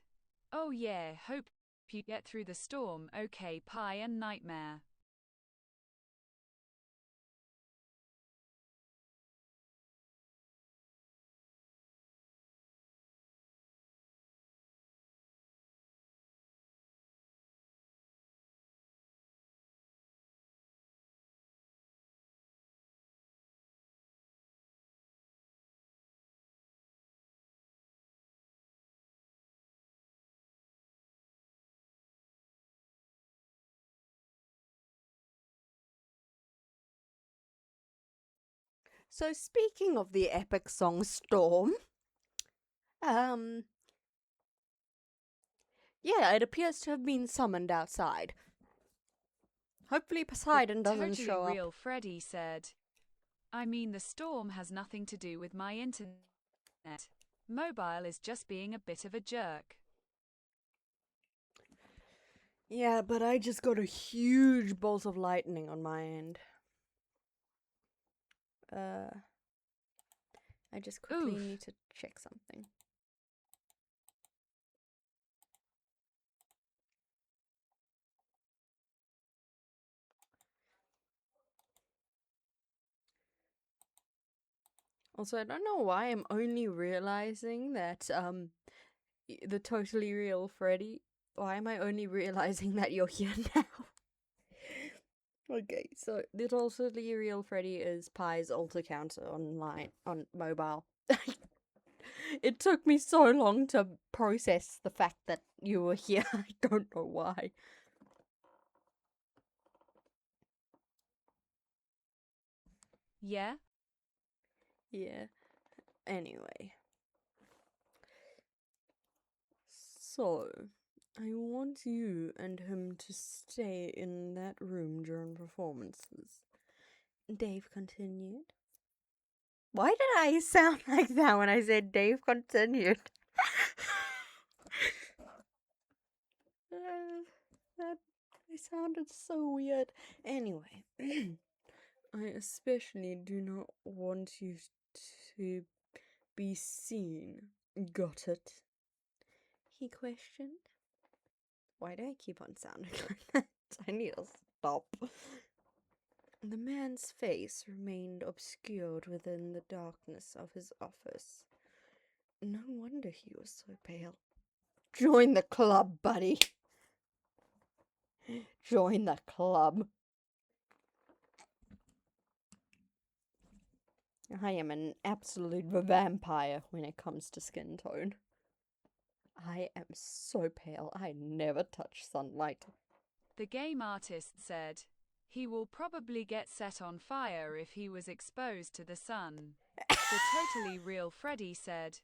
S2: oh yeah, hope you get through the storm, okay, Pi and Nightmare.
S1: So speaking of the epic song Storm, yeah, it appears to have been summoned outside. Hopefully Poseidon doesn't
S2: Totally
S1: show up.
S2: real Freddy said, I mean the storm has nothing to do with my internet. Mobile is just being a bit of a jerk.
S1: Yeah, but I just got a huge bolt of lightning on my end. I just quickly
S2: Oof.
S1: need to check something. Also, I don't know why I'm only realizing that, the totally real Freddy. Why am I only realizing that you're here now? Okay, so the totally real Freddy is Pi's alter counter online, on mobile. It took me so long to process the fact that you were here. I don't know why.
S2: Yeah?
S1: Yeah. Anyway. So, I want you and him to stay in that room during performances. Dave continued. Why did I sound like that when I said Dave continued? That I sounded so weird. Anyway, I especially do not want you to be seen. Got it? He questioned. Why do I keep on sounding like that? I need to stop. The man's face remained obscured within the darkness of his office. No wonder he was so pale. Join the club, buddy. Join the club. I am an absolute vampire when it comes to skin tone. I am so pale, I never touch sunlight.
S2: The game artist said, he will probably get set on fire if he was exposed to the sun. The totally real Freddy said,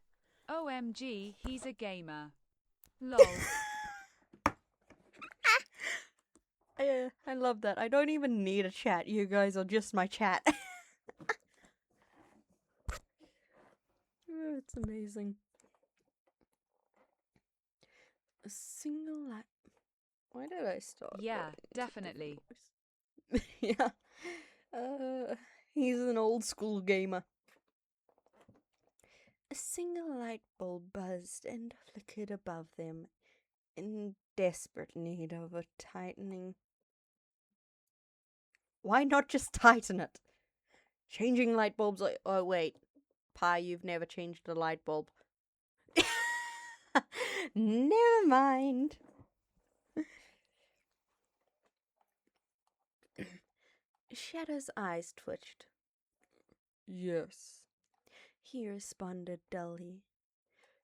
S2: OMG, he's a gamer. Lol.
S1: Yeah, I love that. I don't even need a chat. You guys are just my chat. Oh, it's amazing. A single light. Why did I start?
S2: Yeah,
S1: going into
S2: definitely.
S1: different voice? Yeah. He's an old school gamer. A single light bulb buzzed and flickered above them, in desperate need of a tightening. Why not just tighten it? Changing light bulbs. Oh, wait. Pi, you've never changed a light bulb. Never mind. Shadow's eyes twitched. Yes, he responded dully.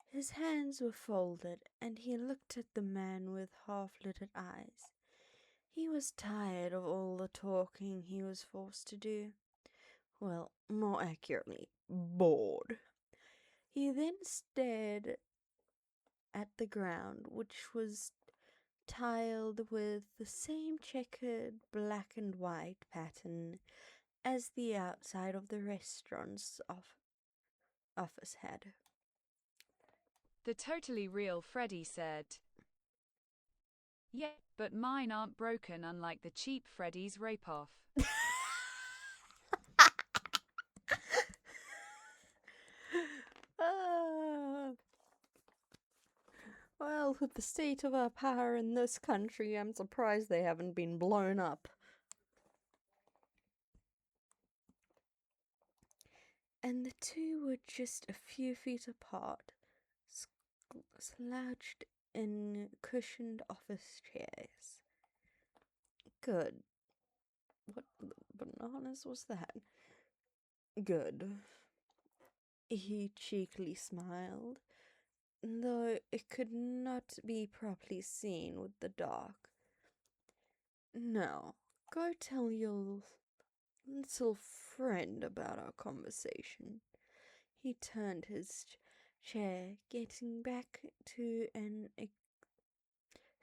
S1: His hands were folded, and he looked at the man with half-lidded eyes. He was tired of all the talking he was forced to do. Well, more accurately, bored. He then stared at the ground, which was tiled with the same checkered black and white pattern as the outside of the restaurant's office had.
S2: The totally real Freddy said, "Yeah, but mine aren't broken, unlike the cheap Freddy's rape-off."
S1: Well, with the state of our power in this country, I'm surprised they haven't been blown up. And the two were just a few feet apart, slouched in cushioned office chairs. Good. What bananas was that? Good. He cheekily smiled, though it could not be properly seen with the dark. Now, go tell your little friend about our conversation. He turned his chair, getting back to an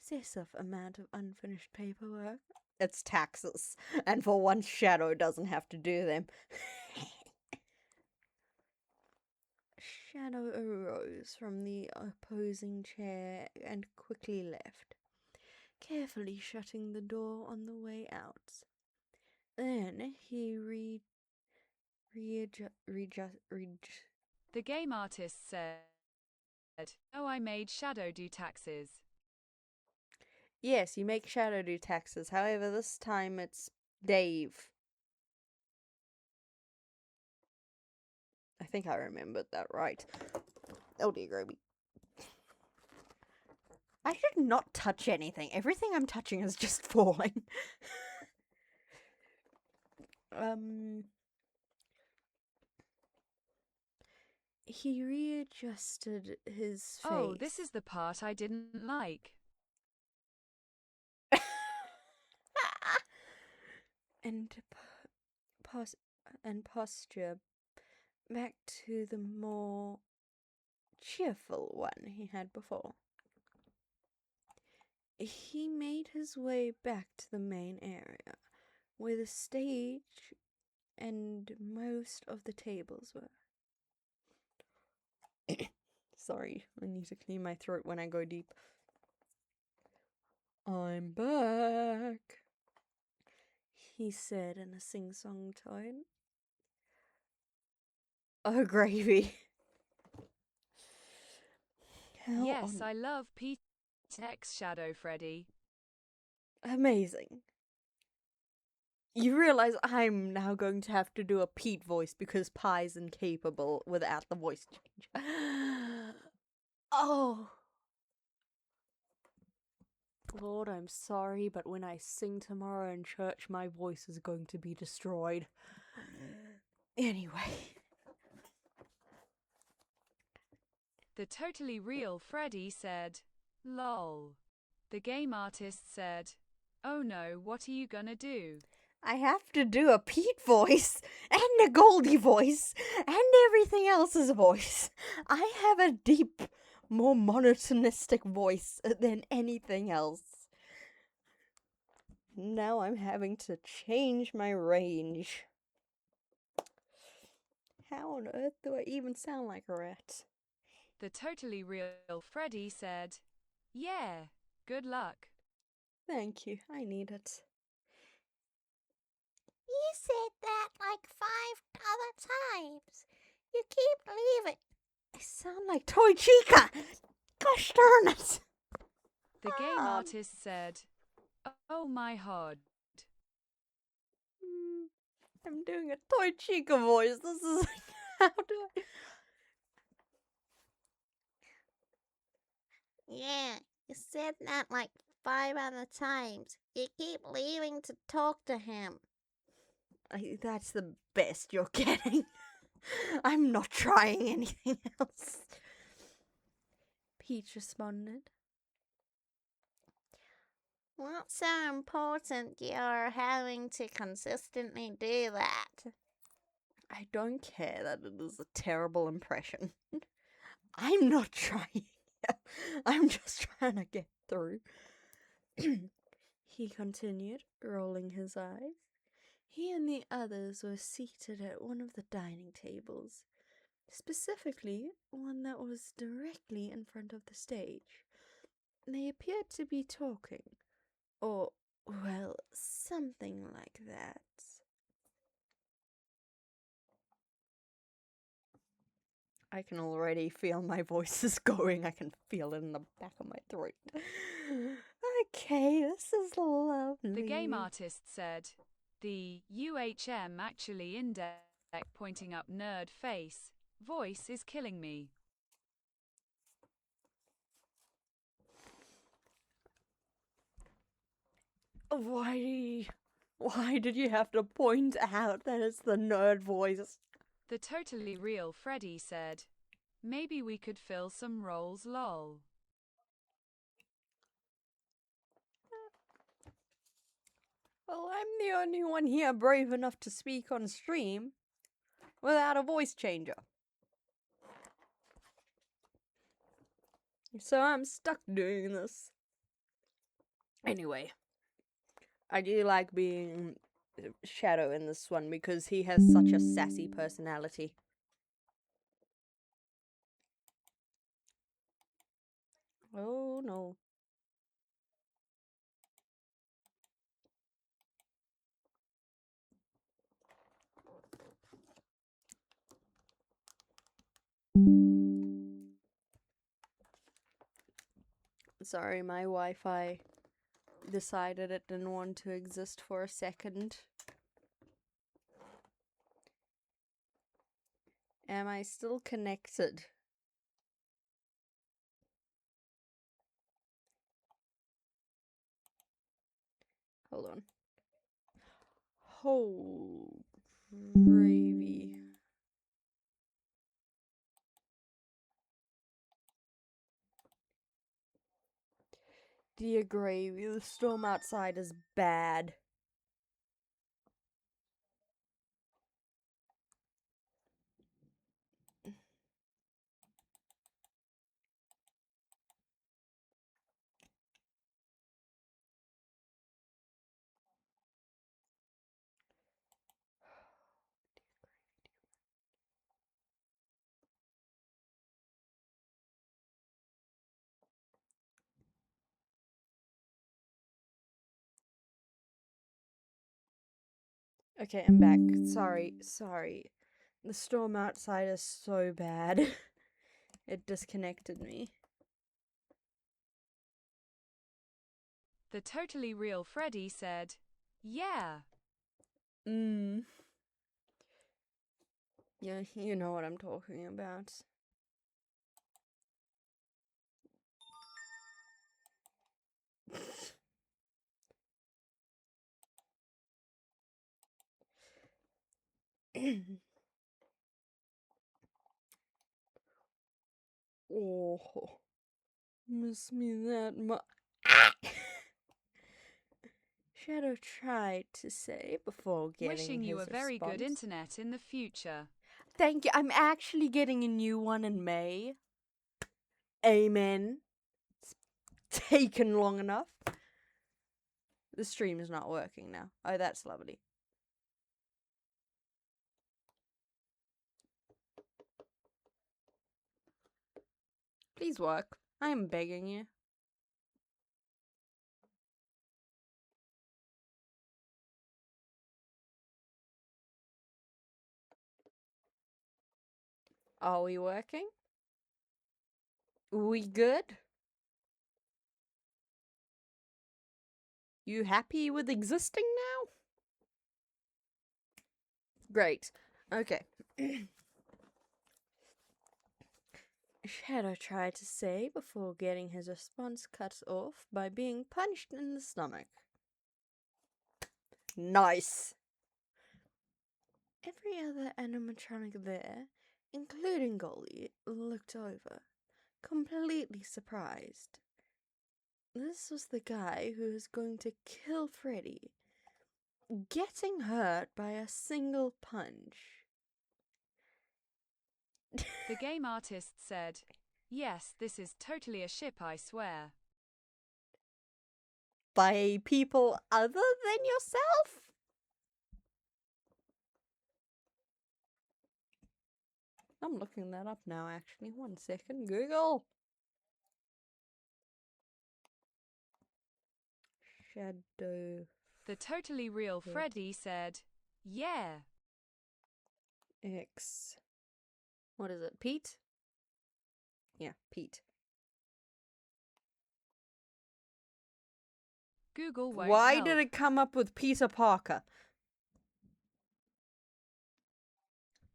S1: excessive amount of unfinished paperwork. It's taxes, and for once Shadow doesn't have to do them. Shadow arose from the opposing chair and quickly left, carefully shutting the door on the way out. Then he
S2: The game artist said, "Oh, I made Shadow do taxes."
S1: Yes, you make Shadow do taxes. However, this time it's Dave. I think I remembered that right. Oh dear, Groby. I should not touch anything. Everything I'm touching is just falling. He readjusted his face.
S2: Oh, this is the part I didn't like.
S1: and posture back to the more cheerful one he had before. He made his way back to the main area, where the stage and most of the tables were. Sorry, I need to clear my throat when I go deep. I'm back, he said in a sing-song tone. Oh, gravy.
S2: Yes, I love PTX Shadow Freddy.
S1: Amazing. You realize I'm now going to have to do a Pete voice because Pi's incapable without the voice change. Oh. Lord, I'm sorry, but when I sing tomorrow in church, my voice is going to be destroyed. Anyway.
S2: The totally real Freddy said, "Lol." The game artist said, "Oh no, what are you gonna do?"
S1: I have to do a Pete voice, and a Goldie voice, and everything else's voice. I have a deep, more monotonistic voice than anything else. Now I'm having to change my range. How on earth do I even sound like a rat?
S2: The totally real Freddy said, "Yeah, good luck."
S1: Thank you, I need it. You
S6: said that like 5 other times. You keep leaving.
S1: I sound like Toy Chica. Gosh darn it.
S2: The game artist said, "Oh my god."
S1: I'm doing a Toy Chica voice. This is how do I?
S6: Yeah, you said that like 5 other times. You keep leaving to talk to him.
S1: That's the best you're getting. I'm not trying anything else. Peach responded.
S6: What's so important you're having to consistently do that?
S1: I don't care that it is a terrible impression. I'm not trying. I'm just trying to get through. He continued, rolling his eyes. He and the others were seated at one of the dining tables, specifically one that was directly in front of the stage. They appeared to be talking, or, well, something like that. I can already feel my voice is going. I can feel it in the back of my throat. Okay, this is lovely.
S2: The game artist said, "The UHM actually index pointing up nerd face. Voice is killing me."
S1: Why did you have to point out that it's the nerd voice?
S2: The totally real Freddy said, "Maybe we could fill some roles lol."
S1: Well, I'm the only one here brave enough to speak on stream without a voice changer. So I'm stuck doing this. Anyway, I do like being Shadow in this one because he has such a sassy personality. Oh no. Sorry, my Wi-Fi decided it didn't want to exist for a second. Am I still connected? Hold on. Oh, gravy. Dear gravy, the storm outside is bad. Okay, I'm back. Sorry. The storm outside is so bad. It disconnected me.
S2: The totally real Freddy said, "Yeah."
S1: Yeah, you know what I'm talking about. Oh, miss me that much. Shadow tried to say before getting
S2: Wishing you
S1: his
S2: a very good
S1: response.
S2: internet in the future.
S1: Thank you. I'm actually getting a new one in May. Amen. It's taken long enough. The stream is not working now. Oh, that's lovely. Please work. I am begging you. Are we working? We good? You happy with existing now? Great. Okay. Shadow tried to say before getting his response cut off by being punched in the stomach. Nice! Every other animatronic there, including Golly, looked over, completely surprised. This was the guy who was going to kill Freddy, getting hurt by a single punch.
S2: The game artist said, "Yes, this is totally a ship, I swear."
S1: By people other than yourself? I'm looking that up now, actually. 1 second. Google. Shadow
S2: The totally real Freddy said, "Yeah."
S1: X. What is it? Pete? Yeah, Pete.
S2: Google won't
S1: Why
S2: help.
S1: did it come up with Peter Parker?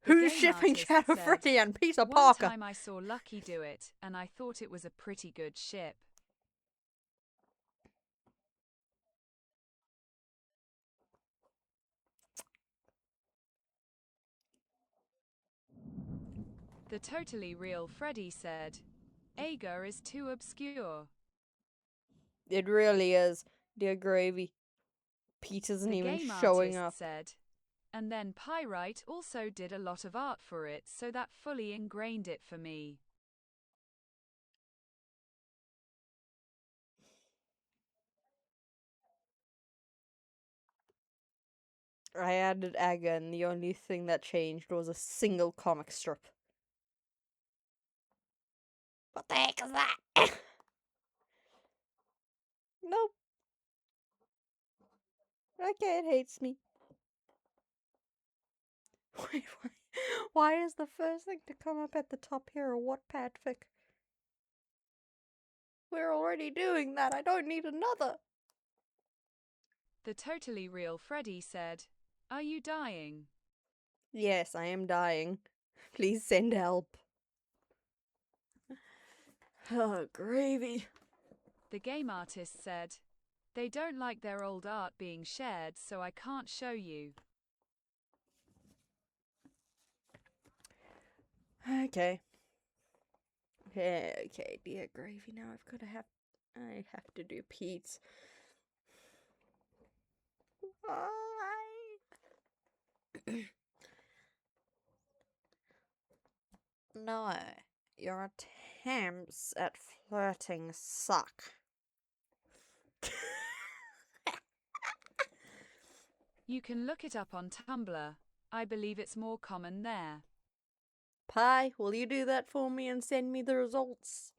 S2: The
S1: Who's
S2: game
S1: shipping
S2: artist
S1: Shadow
S2: said,
S1: Freddy and Peter
S2: "One
S1: Parker?
S2: time I saw Lucky do it, and I thought it was a pretty good ship." The totally real Freddy said, "Aga is too obscure."
S1: It really is. Dear Gravy. Pete isn't
S2: The
S1: even
S2: game
S1: showing
S2: artist
S1: up.
S2: said, "And then Pyrite also did a lot of art for it, so that fully ingrained it for me."
S1: I added Aga and the only thing that changed was a single comic strip. What the heck is that? Nope. Okay, it hates me. Wait, why is the first thing to come up at the top here a Wattpad fic? We're already doing that. I don't need another.
S2: The totally real Freddy said, "Are you dying?"
S1: Yes, I am dying. Please send help. Oh, gravy.
S2: The game artist said, "They don't like their old art being shared, so I can't show you."
S1: Okay. Okay, dear gravy. Now I have to do Pete's. No, your attempts at flirting suck.
S2: You can look it up on Tumblr. I believe it's more common there.
S1: Pie, will you do that for me and send me the results?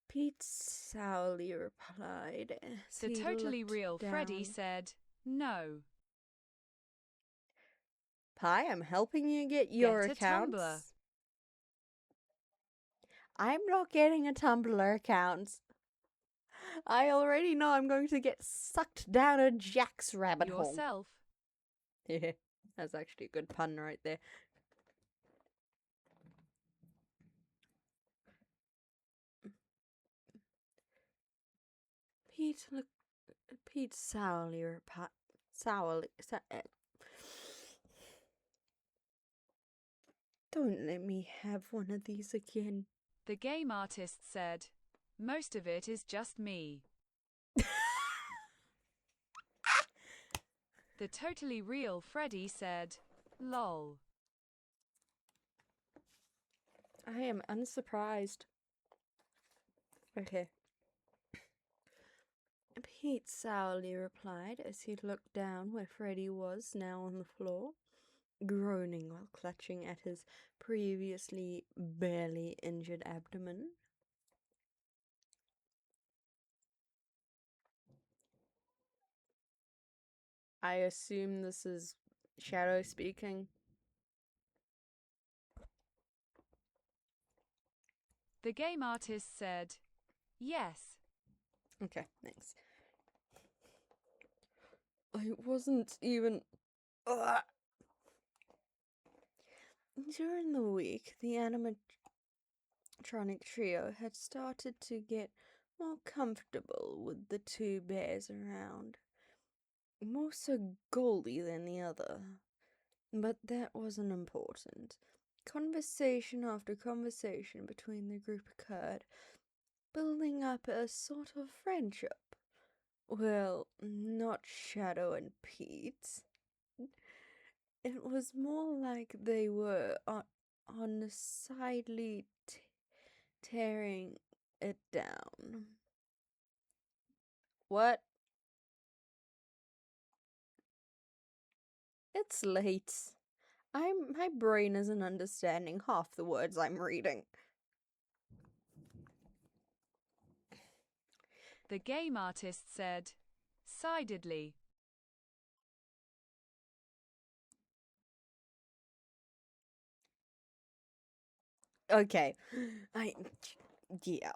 S1: Pete sourly replied as
S2: The
S1: he
S2: totally
S1: looked
S2: real Freddy
S1: down.
S2: said, "No."
S1: Pie, I'm helping you get your
S2: Get a
S1: accounts.
S2: Tumblr.
S1: I'm not getting a Tumblr account. I already know I'm going to get sucked down a Jack's rabbit hole.
S2: Yourself.
S1: Yeah, that's actually a good pun right there. Pete sourly replied. Don't let me have one of these again.
S2: The game artist said, "Most of it is just me." The totally real Freddy said, "Lol."
S1: I am unsurprised. Okay. Pete sourly replied as he looked down where Freddy was, now on the floor, groaning while clutching at his previously barely injured abdomen. I assume this is Shadow speaking.
S2: The game artist said, yes.
S1: Okay, thanks. I wasn't even. Ugh. During the week, the animatronic trio had started to get more comfortable with the two bears around. More so Goldie than the other. But that wasn't important. Conversation after conversation between the group occurred, building up a sort of friendship. Well, not Shadow and Pete. It was more like they were on sidely tearing it down. What? It's late. My brain isn't understanding half the words I'm reading.
S2: The game artist said, sidedly.
S1: Okay. Yeah.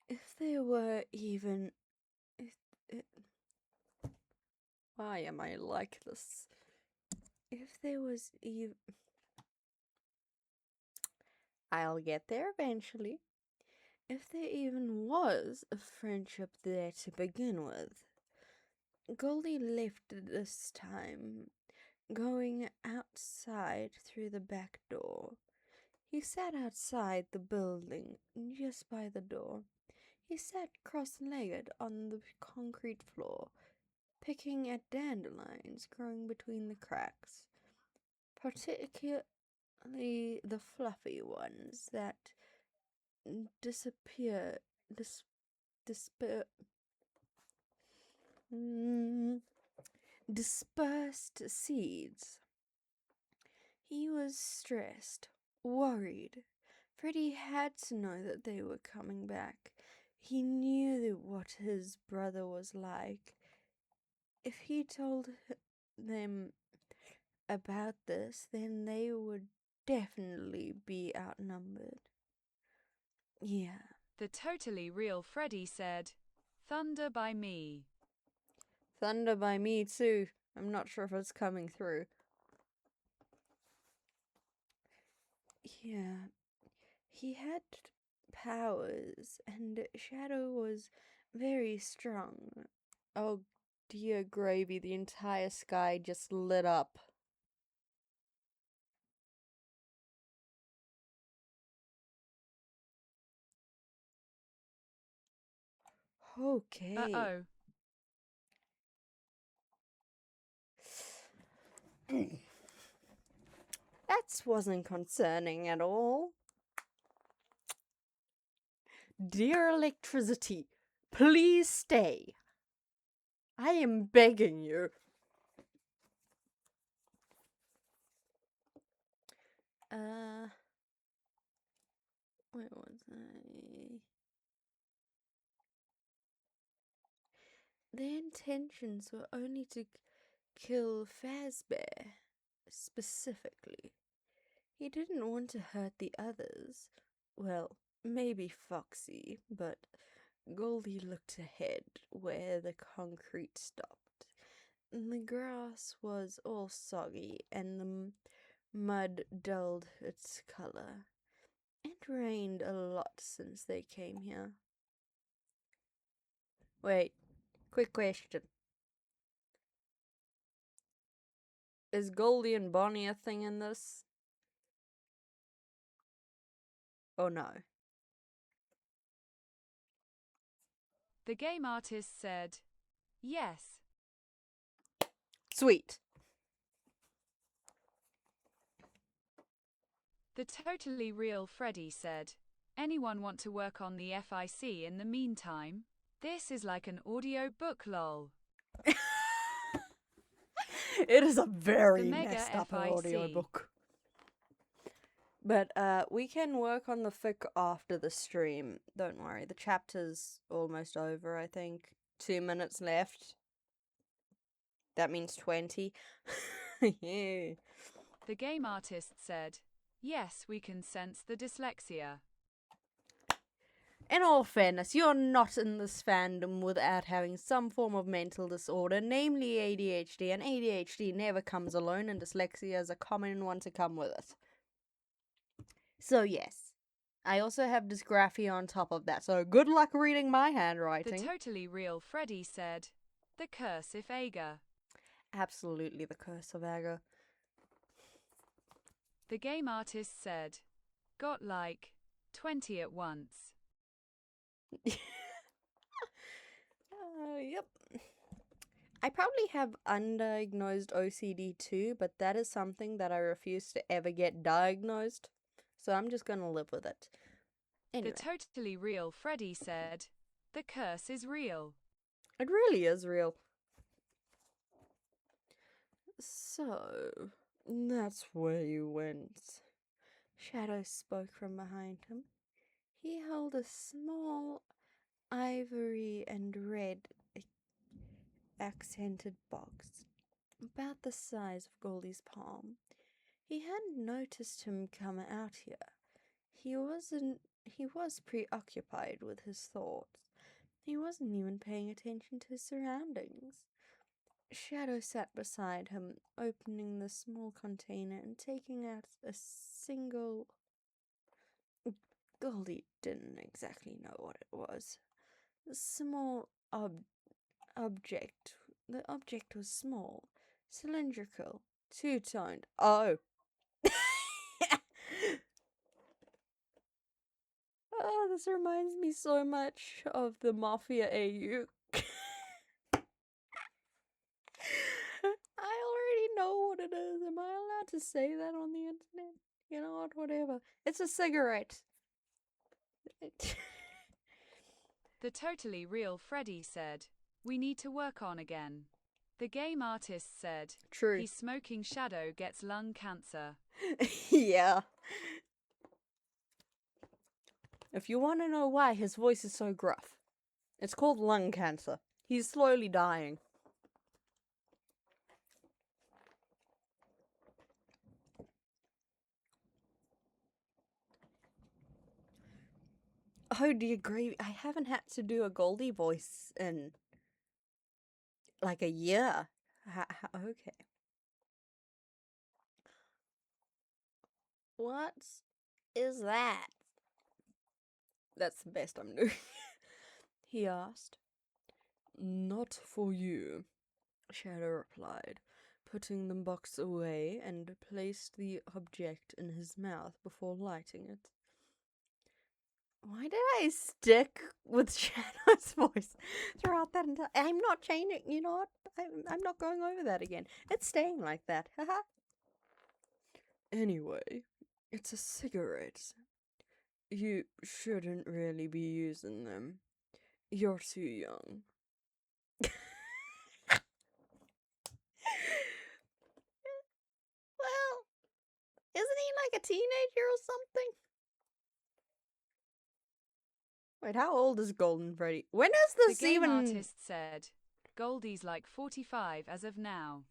S1: If there were even. Why am I like this? If there was even. I'll get there eventually. If there even was a friendship there to begin with. Goldie left this time, going outside through the back door. He sat outside the building, just by the door. He sat cross-legged on the concrete floor, picking at dandelions growing between the cracks, particularly the fluffy ones that disappear, dispersed seeds. He was stressed, worried. Freddy had to know that they were coming back. He knew what his brother was like. If he told them about this, then they would definitely be outnumbered. Yeah.
S2: The totally real Freddy said, thunder by me.
S1: Thunder by me too. I'm not sure if it's coming through. Yeah. He had powers, and Shadow was very strong. Oh dear gravy, the entire sky just lit up. Okay.
S2: Uh-oh.
S1: That wasn't concerning at all. Dear electricity, please stay. I am begging you. Where was I? Their intentions were only to kill Fazbear, specifically. He didn't want to hurt the others. Well, maybe Foxy, but Goldie looked ahead where the concrete stopped. The grass was all soggy and the mud dulled its color. It rained a lot since they came here. Wait, quick question. Is Goldie and Bonnie a thing in this? Oh no.
S2: The game artist said, yes.
S1: Sweet.
S2: The totally real Freddy said, anyone want to work on the FIC in the meantime? This is like an audio book lol.
S1: It is a very
S2: The Mega
S1: messed up
S2: FIC.
S1: audiobook. But we can work on the fic after the stream. Don't worry. The chapter's almost over, I think. 2 minutes left. That means 20. Yeah.
S2: The game artist said, Yes, we can sense the dyslexia.
S1: In all fairness, you're not in this fandom without having some form of mental disorder, namely ADHD, and ADHD never comes alone, and dyslexia is a common one to come with it. So yes, I also have dysgraphia on top of that, so good luck reading my
S2: The
S1: handwriting.
S2: totally real Freddy said, the cursive Aga.
S1: Absolutely the curse of Aga.
S2: The game artist said, got like 20 at once.
S1: Yep. I probably have undiagnosed OCD too, but that is something that I refuse to ever get diagnosed. So I'm just gonna live with it. Anyway,
S2: The totally real Freddy said, the curse is real.
S1: it really is real. So, that's where you went. Shadow spoke from behind him. He held a small ivory and red accented box, about the size of Goldie's palm. He hadn't noticed him come out here. He was preoccupied with his thoughts. He wasn't even paying attention to his surroundings. Shadow sat beside him, opening the small container and taking out a single. Goldie didn't exactly know what it was. A small object. The object was small, cylindrical, two-toned. Oh! Oh, this reminds me so much of the Mafia AU. I already know what it is. Am I allowed to say that on the internet? You know what? Whatever. It's a cigarette.
S2: The totally real Freddy said, we need to work on again. The game artist said,
S1: True.
S2: he's smoking Shadow gets lung cancer.
S1: Yeah. If you want to know why his voice is so gruff, it's called lung cancer. He's slowly dying. Oh dear gravy, I haven't had to do a Goldie voice in like a year. Okay.
S6: What is that?
S1: That's the best I'm doing. He asked. Not for you, Shadow replied, putting the box away and placed the object in his mouth before lighting it. Why did I stick with Shadow's voice throughout that entire... I'm not changing, you know what? I'm not going over that again. It's staying like that, haha. Anyway, it's a cigarette. You shouldn't really be using them. You're too young.
S6: Well, isn't he like a teenager or something?
S1: Wait, how old is Golden Freddy? When is
S2: The
S1: this
S2: game
S1: even...
S2: artist said, Goldie's like 45 as of now.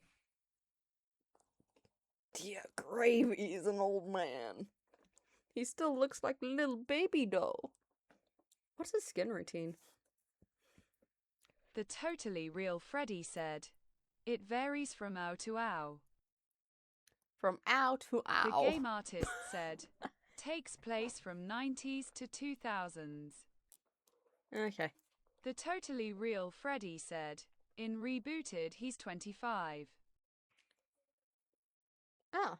S1: Dear gravy, he's an old man. He still looks like a little baby doll. What's his skin routine?
S2: The totally real Freddy said, it varies from ow to ow.
S1: From ow to ow.
S2: The game artist said, takes place from 90s to 2000s.
S1: Okay.
S2: The totally real Freddy said, in Rebooted he's 25.
S1: Oh.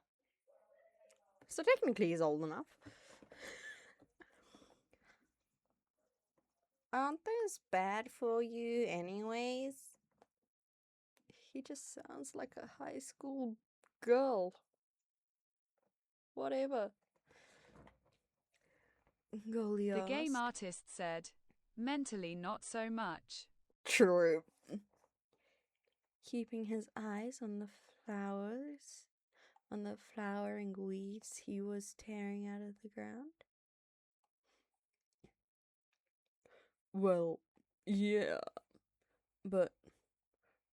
S1: So technically he's old enough. Aren't those bad for you anyways? He just sounds like a high school girl. Whatever. Goldie
S2: The game
S1: asked.
S2: artist said, mentally not so much.
S1: True. Keeping his eyes on the flowers, on the flowering weeds he was tearing out of the ground. Well, yeah. But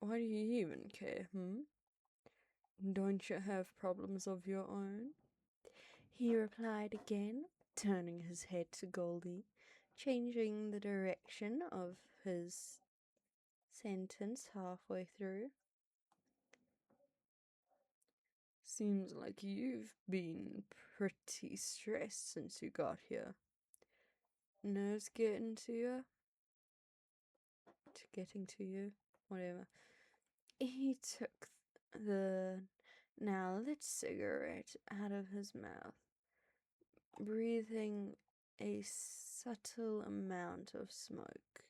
S1: why do you even care, Don't you have problems of your own? he replied again, turning his head to Goldie, changing the direction of his sentence halfway through. Seems like you've been pretty stressed since you got here. Nerves getting to you? Getting to you? Whatever. He took the now lit cigarette out of his mouth, breathing a subtle amount of smoke.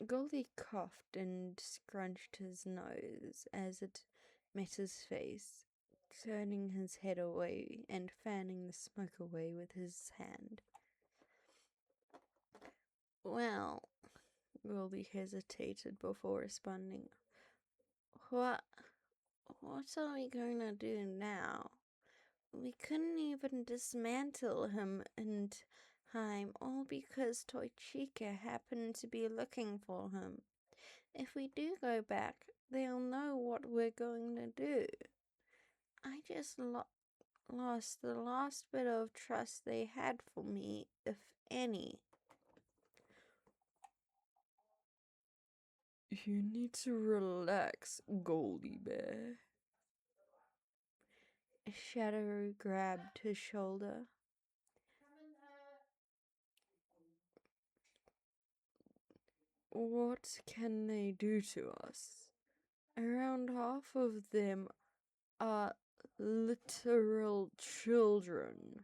S1: Goldie coughed and scrunched his nose as it met his face, turning his head away and fanning the smoke away with his hand. Well, Goldie hesitated before responding. What are we gonna do now? We couldn't even dismantle him in time, all because Toichika happened to be looking for him. If we do go back, they'll know what we're going to do. I just lost the last bit of trust they had for me, if any. You need to relax, Goldie Bear. Shadow grabbed his shoulder. What can they do to us? Around half of them are literal children.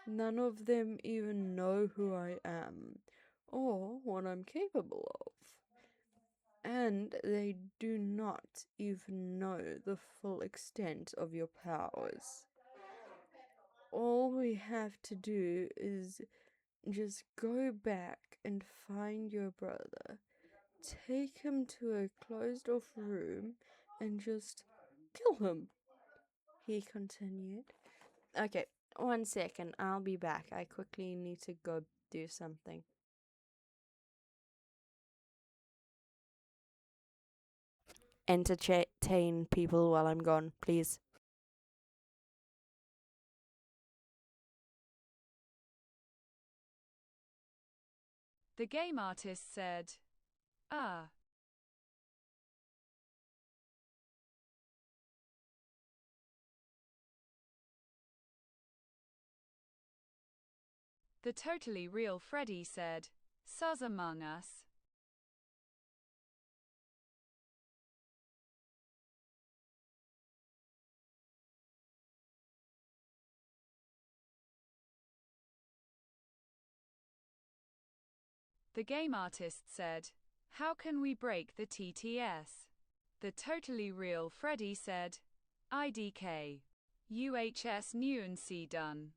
S1: None of them even know who I am or what I'm capable of. And they do not even know the full extent of your powers. All we have to do is just go back and find your brother, take him to a closed-off room, and just kill him, he continued. Okay, 1 second, I'll be back. I quickly need to go do something. Entertain people while I'm gone, please.
S2: The game artist said, "Ah." The totally real Freddy said, "Sus Among Us." The game artist said, "How can we break the TTS?" The totally real Freddy said, "IDK. UHS Nuance done."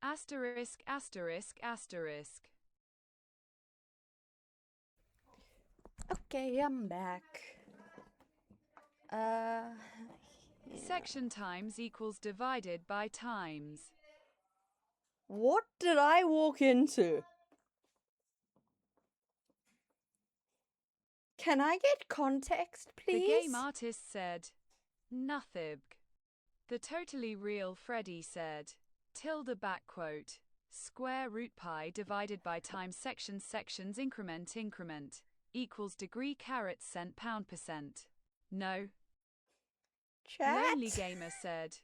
S2: Asterisk asterisk asterisk.
S1: Okay, I'm back. Yeah.
S2: Section times equals divided by times.
S1: What did I walk into? Can I get context, please?
S2: The game artist said, "Nothing." The totally real Freddy said, tilde backquote, square root pi divided by times sections increment equals degree carats cent pound percent. No.
S1: Chat?
S2: Lonely Gamer said,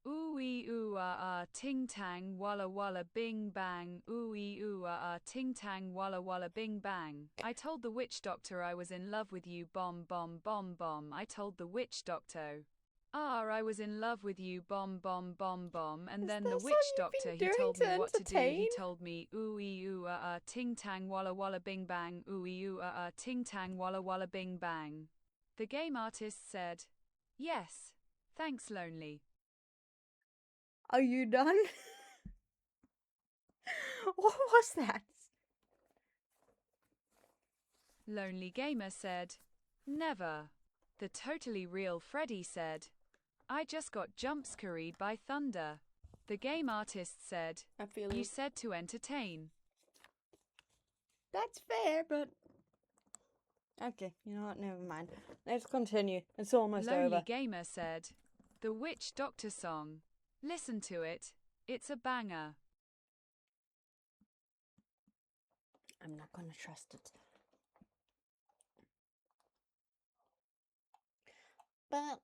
S2: ooh-ee ooh-ah-ah ting-tang walla-walla bing-bang ooh-ee ooh-ah-ah ting-tang walla-walla bing-bang. I told the witch doctor I was in love with you bomb bomb bomb bomb. I told the witch doctor I was in love with you bomb bomb bomb bomb. And then the witch doctor, he told me what to do. He told me ooh-ee ooh-ah-ah ting-tang walla-walla bing-bang ooh-ee ooh-ah-ah ting-tang walla-walla bing-bang. The game artist said, "Yes. Thanks, Lonely."
S1: Are you done? What was that?
S2: Lonely Gamer said, "Never." The totally real Freddy said, "I just got jump-scared by thunder." The game artist said,
S1: I feel
S2: "You said to entertain."
S1: That's fair, but Okay, you know what? Never mind. Let's continue. It's almost
S2: Lonely
S1: over.
S2: Gamer said, "The Witch Doctor song. Listen to it. It's a banger."
S1: I'm not gonna trust it. But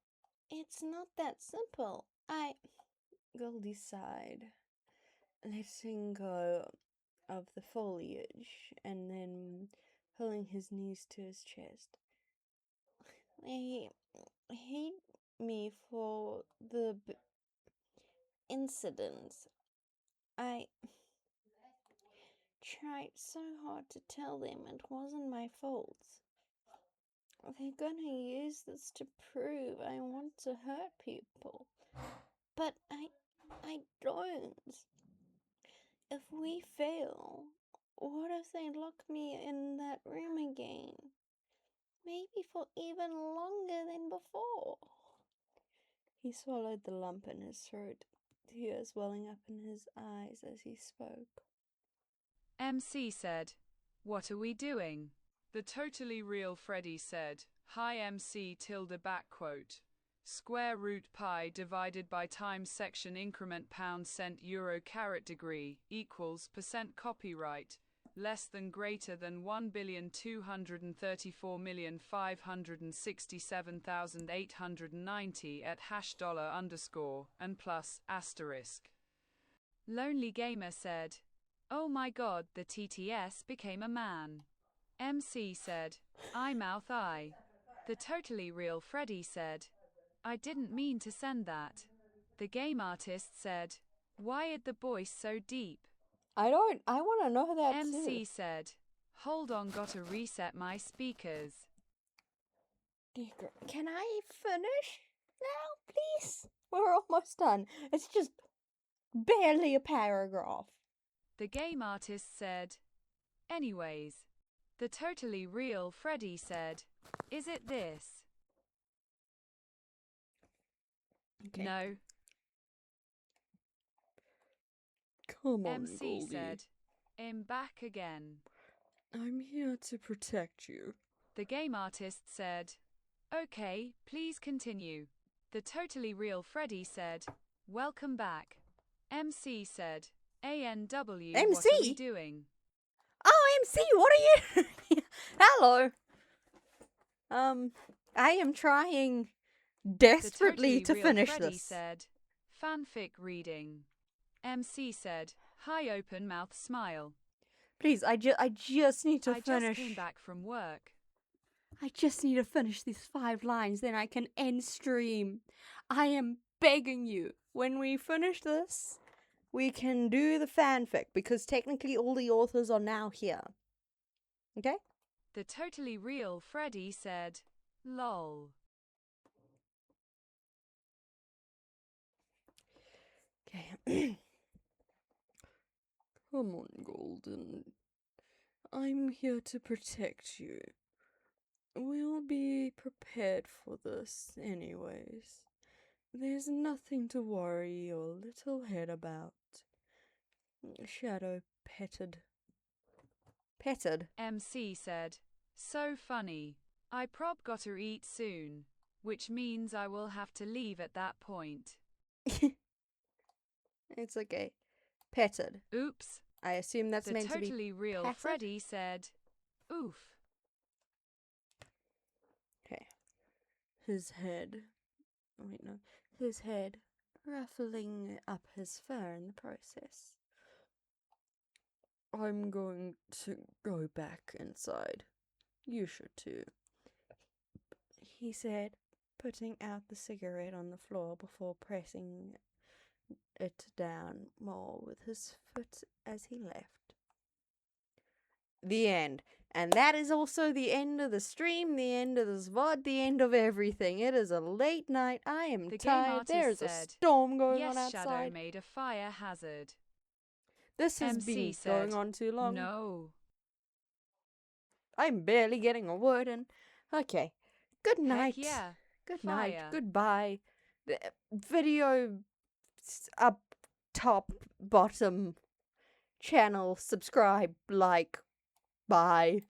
S1: it's not that simple. Goldie sighed, letting go of the foliage and then pulling his knees to his chest. They hate me for the incident. I tried so hard to tell them it wasn't my fault. They're gonna use this to prove I want to hurt people. But I don't. If we fail, what if they lock me in that room again? Maybe for even longer than before. He swallowed the lump in his throat, tears welling up in his eyes as he spoke.
S2: MC said, "What are we doing?" The Totally Real Freddy said, "Hi MC tilde back quote. Square root pi divided by times section increment pound cent euro caret degree equals percent copyright less than greater than 1,234,567,890 at $_ and plus asterisk." Lonely Gamer said, "Oh my god, the TTS became a man." MC said, "I mouth I." The Totally Real Freddy said, "I didn't mean to send that." The Game Artist said, "Why is the voice so deep?"
S1: I want to know that
S2: MC
S1: too.
S2: said, "Hold on, gotta reset my speakers."
S1: Can I finish now, please? We're almost done. It's just barely a paragraph.
S2: The Game Artist said, "Anyways." The Totally Real Freddy said, "Is it this?"
S1: Okay.
S2: No.
S1: Come on,
S2: MC
S1: Goldie.
S2: said, "I'm back again."
S1: I'm here to protect you.
S2: The Game Artist said, "Okay, please continue." The Totally Real Freddy said, "Welcome back." MC said, "ANW, what are we
S1: MC?
S2: doing?"
S1: Oh, MC, what are you doing? Hello. I am trying
S2: The
S1: desperately
S2: Totally
S1: to
S2: Real
S1: finish
S2: Freddy
S1: this.
S2: said, "Fanfic reading." MC said, "Hi open mouth smile.
S1: Please, I just need to
S2: I
S1: finish.
S2: just came back from work."
S1: I just need to finish these 5 lines, then I can end stream. I am begging you. When we finish this, we can do the fanfic, because technically all the authors are now here. Okay?
S2: The Totally Real Freddy said, "Lol."
S1: Okay. Come on, Golden. I'm here to protect you. We'll be prepared for this, anyways. There's nothing to worry your little head about. Shadow petted.
S2: MC said, "So funny. I prob gotta eat soon. Which means I will have to leave at that point."
S1: It's okay. Petted.
S2: Oops.
S1: I assume that's
S2: The
S1: meant to be
S2: Totally Real
S1: patted?
S2: Freddy said, "Oof."
S1: Okay. His head. Wait, no. His head ruffling up his fur in the process. I'm going to go back inside. You should too, he said, putting out the cigarette on the floor before pressing it down more with his foot as he left. The end. And that is also the end of the stream, the end of this VOD, the end of everything. It is a late night. I am
S2: The Game
S1: tired.
S2: Artist
S1: There's a
S2: said,
S1: storm going on
S2: "Yes, Shadow
S1: outside.
S2: made a fire hazard."
S1: This has
S2: MC
S1: been
S2: said,
S1: going on too long.
S2: "No."
S1: I'm barely getting a word in. Okay. Good night.
S2: Heck yeah.
S1: Good
S2: Fire.
S1: night. Goodbye. The video up top, bottom, channel, subscribe, like, bye.